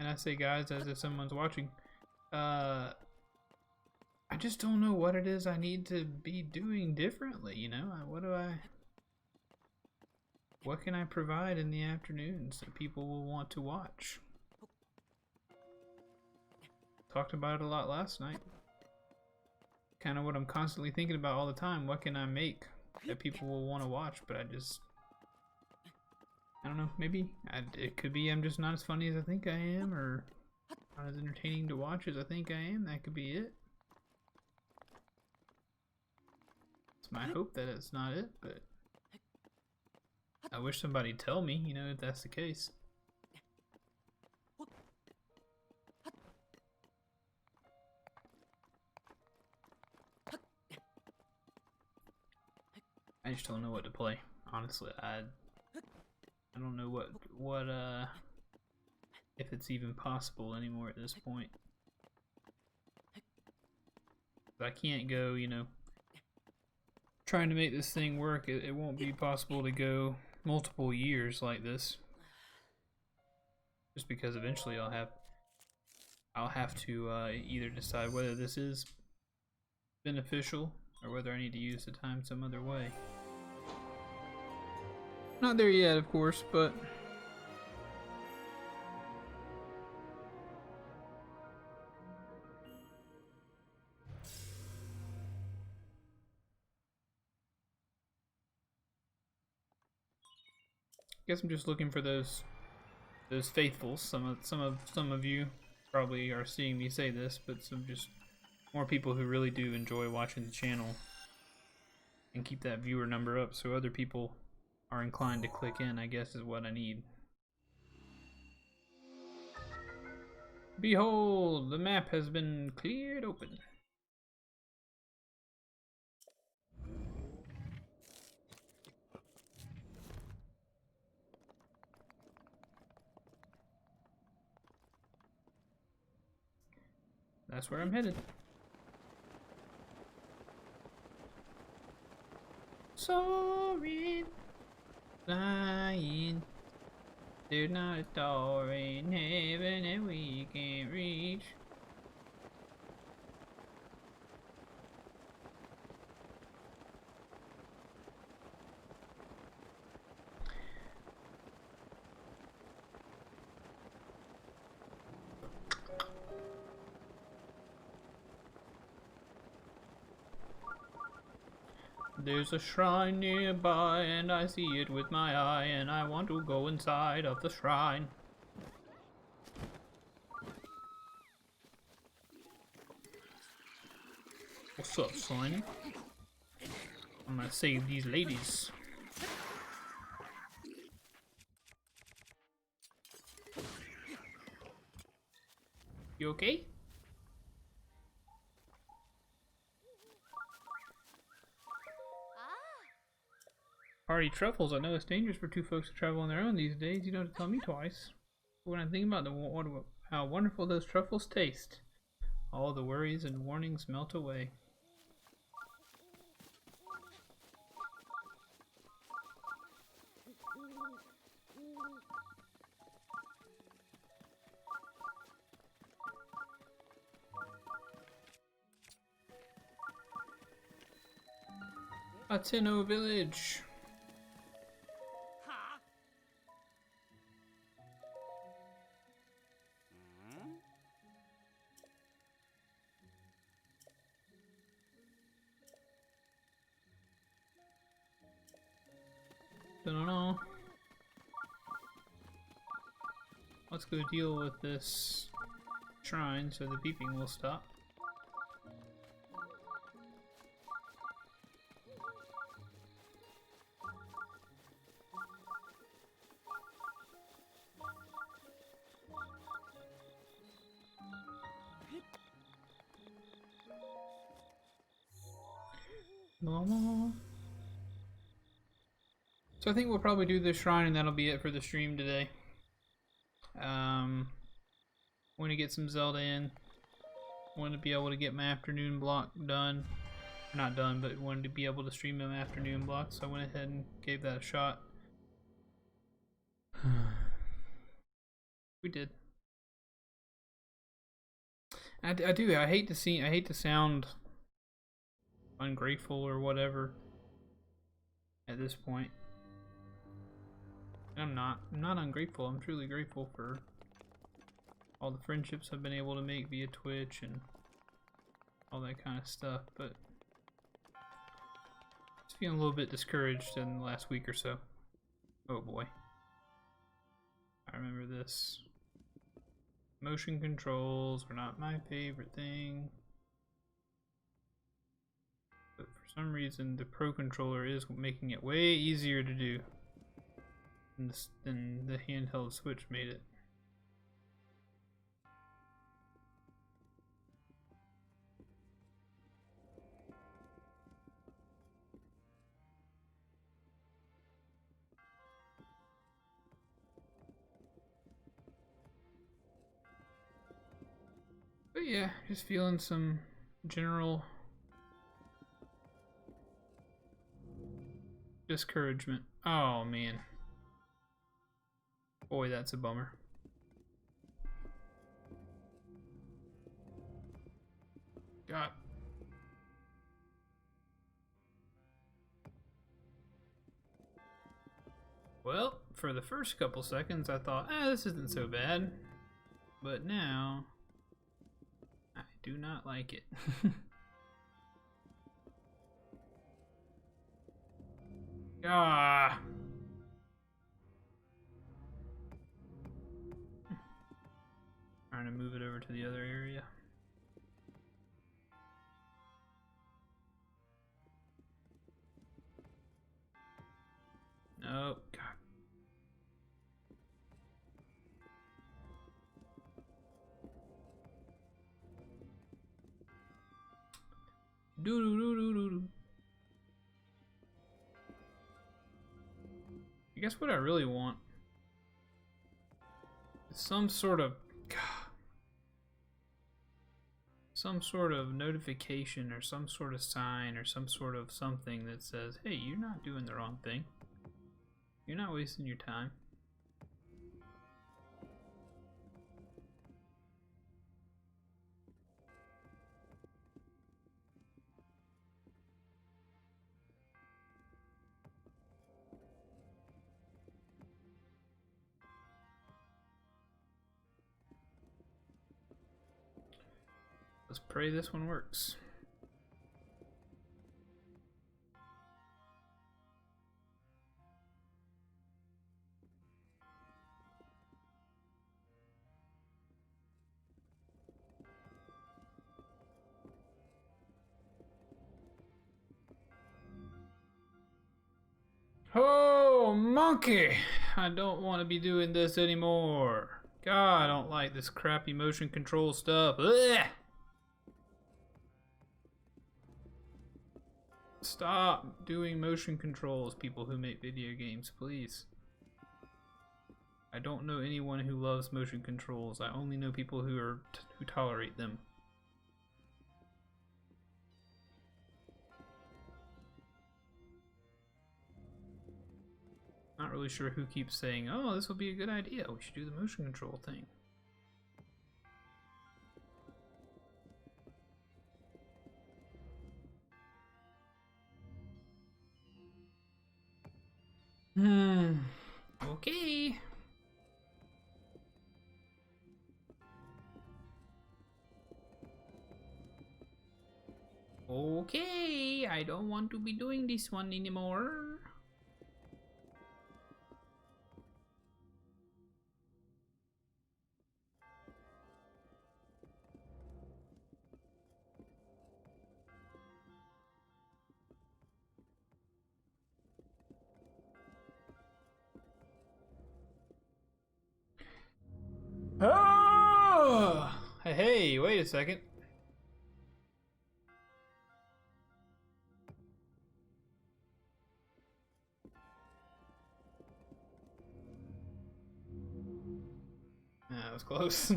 And I say guys as if someone's watching. I just don't know what it is I need to be doing differently, you know? What can I provide in the afternoons that people will want to watch? Talked about it a lot last night. Kind of what I'm constantly thinking about all the time. What can I make that people will want to watch? But I don't know. Maybe it could be I'm just not as funny as I think I am, or not as entertaining to watch as I think I am. That could be it. It's my hope that it's not it, but I wish somebody'd tell me, you know, if that's the case. I just don't know what to play, honestly. I don't know what if it's even possible anymore at this point. I can't go, you know, trying to make this thing work. It won't be possible to go multiple years like this, just because eventually I'll have I'll have to either decide whether this is beneficial or whether I need to use the time some other way. Not there yet, of course, but guess I'm just looking for those faithfuls. Some of you probably are seeing me say this, but some just more people who really do enjoy watching the channel and keep that viewer number up, so other people are inclined to click in, I guess, is what I need. Behold, the map has been cleared open. That's where I'm headed. Soaring, flying. There's not a star in heaven that we can't reach. There's a shrine nearby and I see it with my eye and I want to go inside of the shrine. What's up, son? I'm gonna save these ladies. You okay? Party truffles. I know it's dangerous for two folks to travel on their own these days. You don't have to tell me twice. But when I think about how wonderful those truffles taste, all the worries and warnings melt away. Atino Village. Don't know. Let's go deal with this shrine so the beeping will stop. Mama. So I think we'll probably do this shrine and that'll be it for the stream today. Want to get some Zelda in. Want to be able to get my afternoon block done. Not done, but wanted to be able to stream my afternoon block, so I went ahead and gave that a shot. We did. I do. I hate to sound ungrateful or whatever at this point. I'm not ungrateful. I'm truly grateful for all the friendships I've been able to make via Twitch and all that kind of stuff, but just feeling a little bit discouraged in the last week or so. Oh boy. I remember this. Motion controls were not my favorite thing. But for some reason the Pro Controller is making it way easier to do than the handheld Switch made it. But yeah, just feeling some general discouragement. Oh man. Boy, that's a bummer. God. Well, for the first couple seconds I thought, this isn't so bad. But now, I do not like it. Ah! Trying to move it over to the other area. Oh, God. Doo-doo-doo-doo-doo. I guess what I really want is some sort of notification or some sort of sign or some sort of something that says, hey, you're not doing the wrong thing. You're not wasting your time. Let's pray this one works. Oh, monkey! I don't want to be doing this anymore. God, I don't like this crappy motion control stuff. Ugh! Stop doing motion controls, people who make video games, please. I don't know anyone who loves motion controls. I only know people who tolerate them. Not really sure who keeps saying, oh, this will be a good idea. We should do the motion control thing. Okay. Okay, I don't want to be doing this one anymore. Oh! Hey, wait a second. That was close.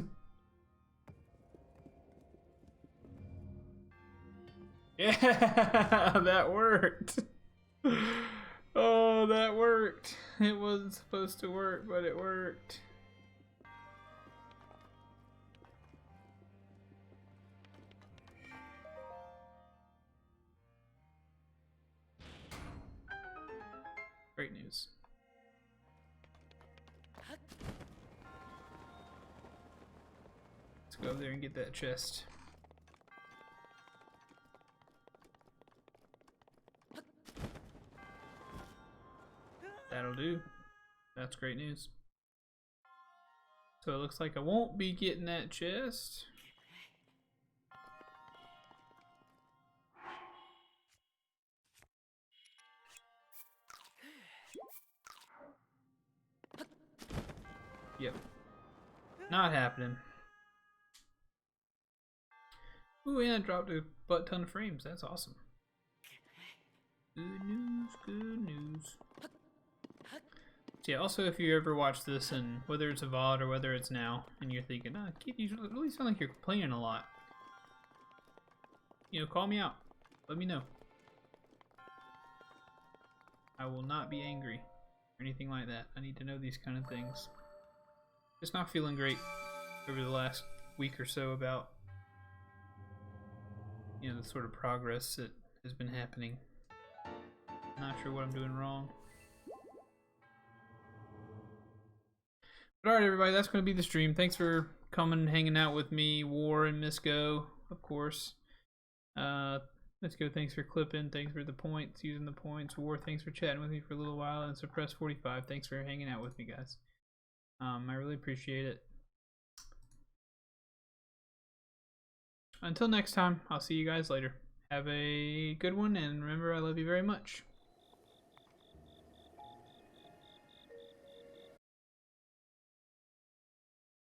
Yeah, that worked. Oh, that worked. It wasn't supposed to work, but it worked. Great news. Let's go over there and get that chest. That'll do. That's great news. So it looks like I won't be getting that chest. Yep. Not happening. Ooh, and I dropped a butt ton of frames. That's awesome. Good news, good news. So yeah, also if you ever watch this, and whether it's a VOD or whether it's now, and you're thinking, Keith, you really sound like you're playing a lot. You know, call me out. Let me know. I will not be angry or anything like that. I need to know these kind of things. Just not feeling great over the last week or so about you know, the sort of progress that has been happening. Not sure what I'm doing wrong. But alright, everybody, that's going to be the stream. Thanks for coming and hanging out with me, War and Misco, of course. Misco, thanks for clipping. Thanks for the points, using the points. War, thanks for chatting with me for a little while. And Suppress45, thanks for hanging out with me, guys. I really appreciate it. Until next time, I'll see you guys later. Have a good one, and remember, I love you very much.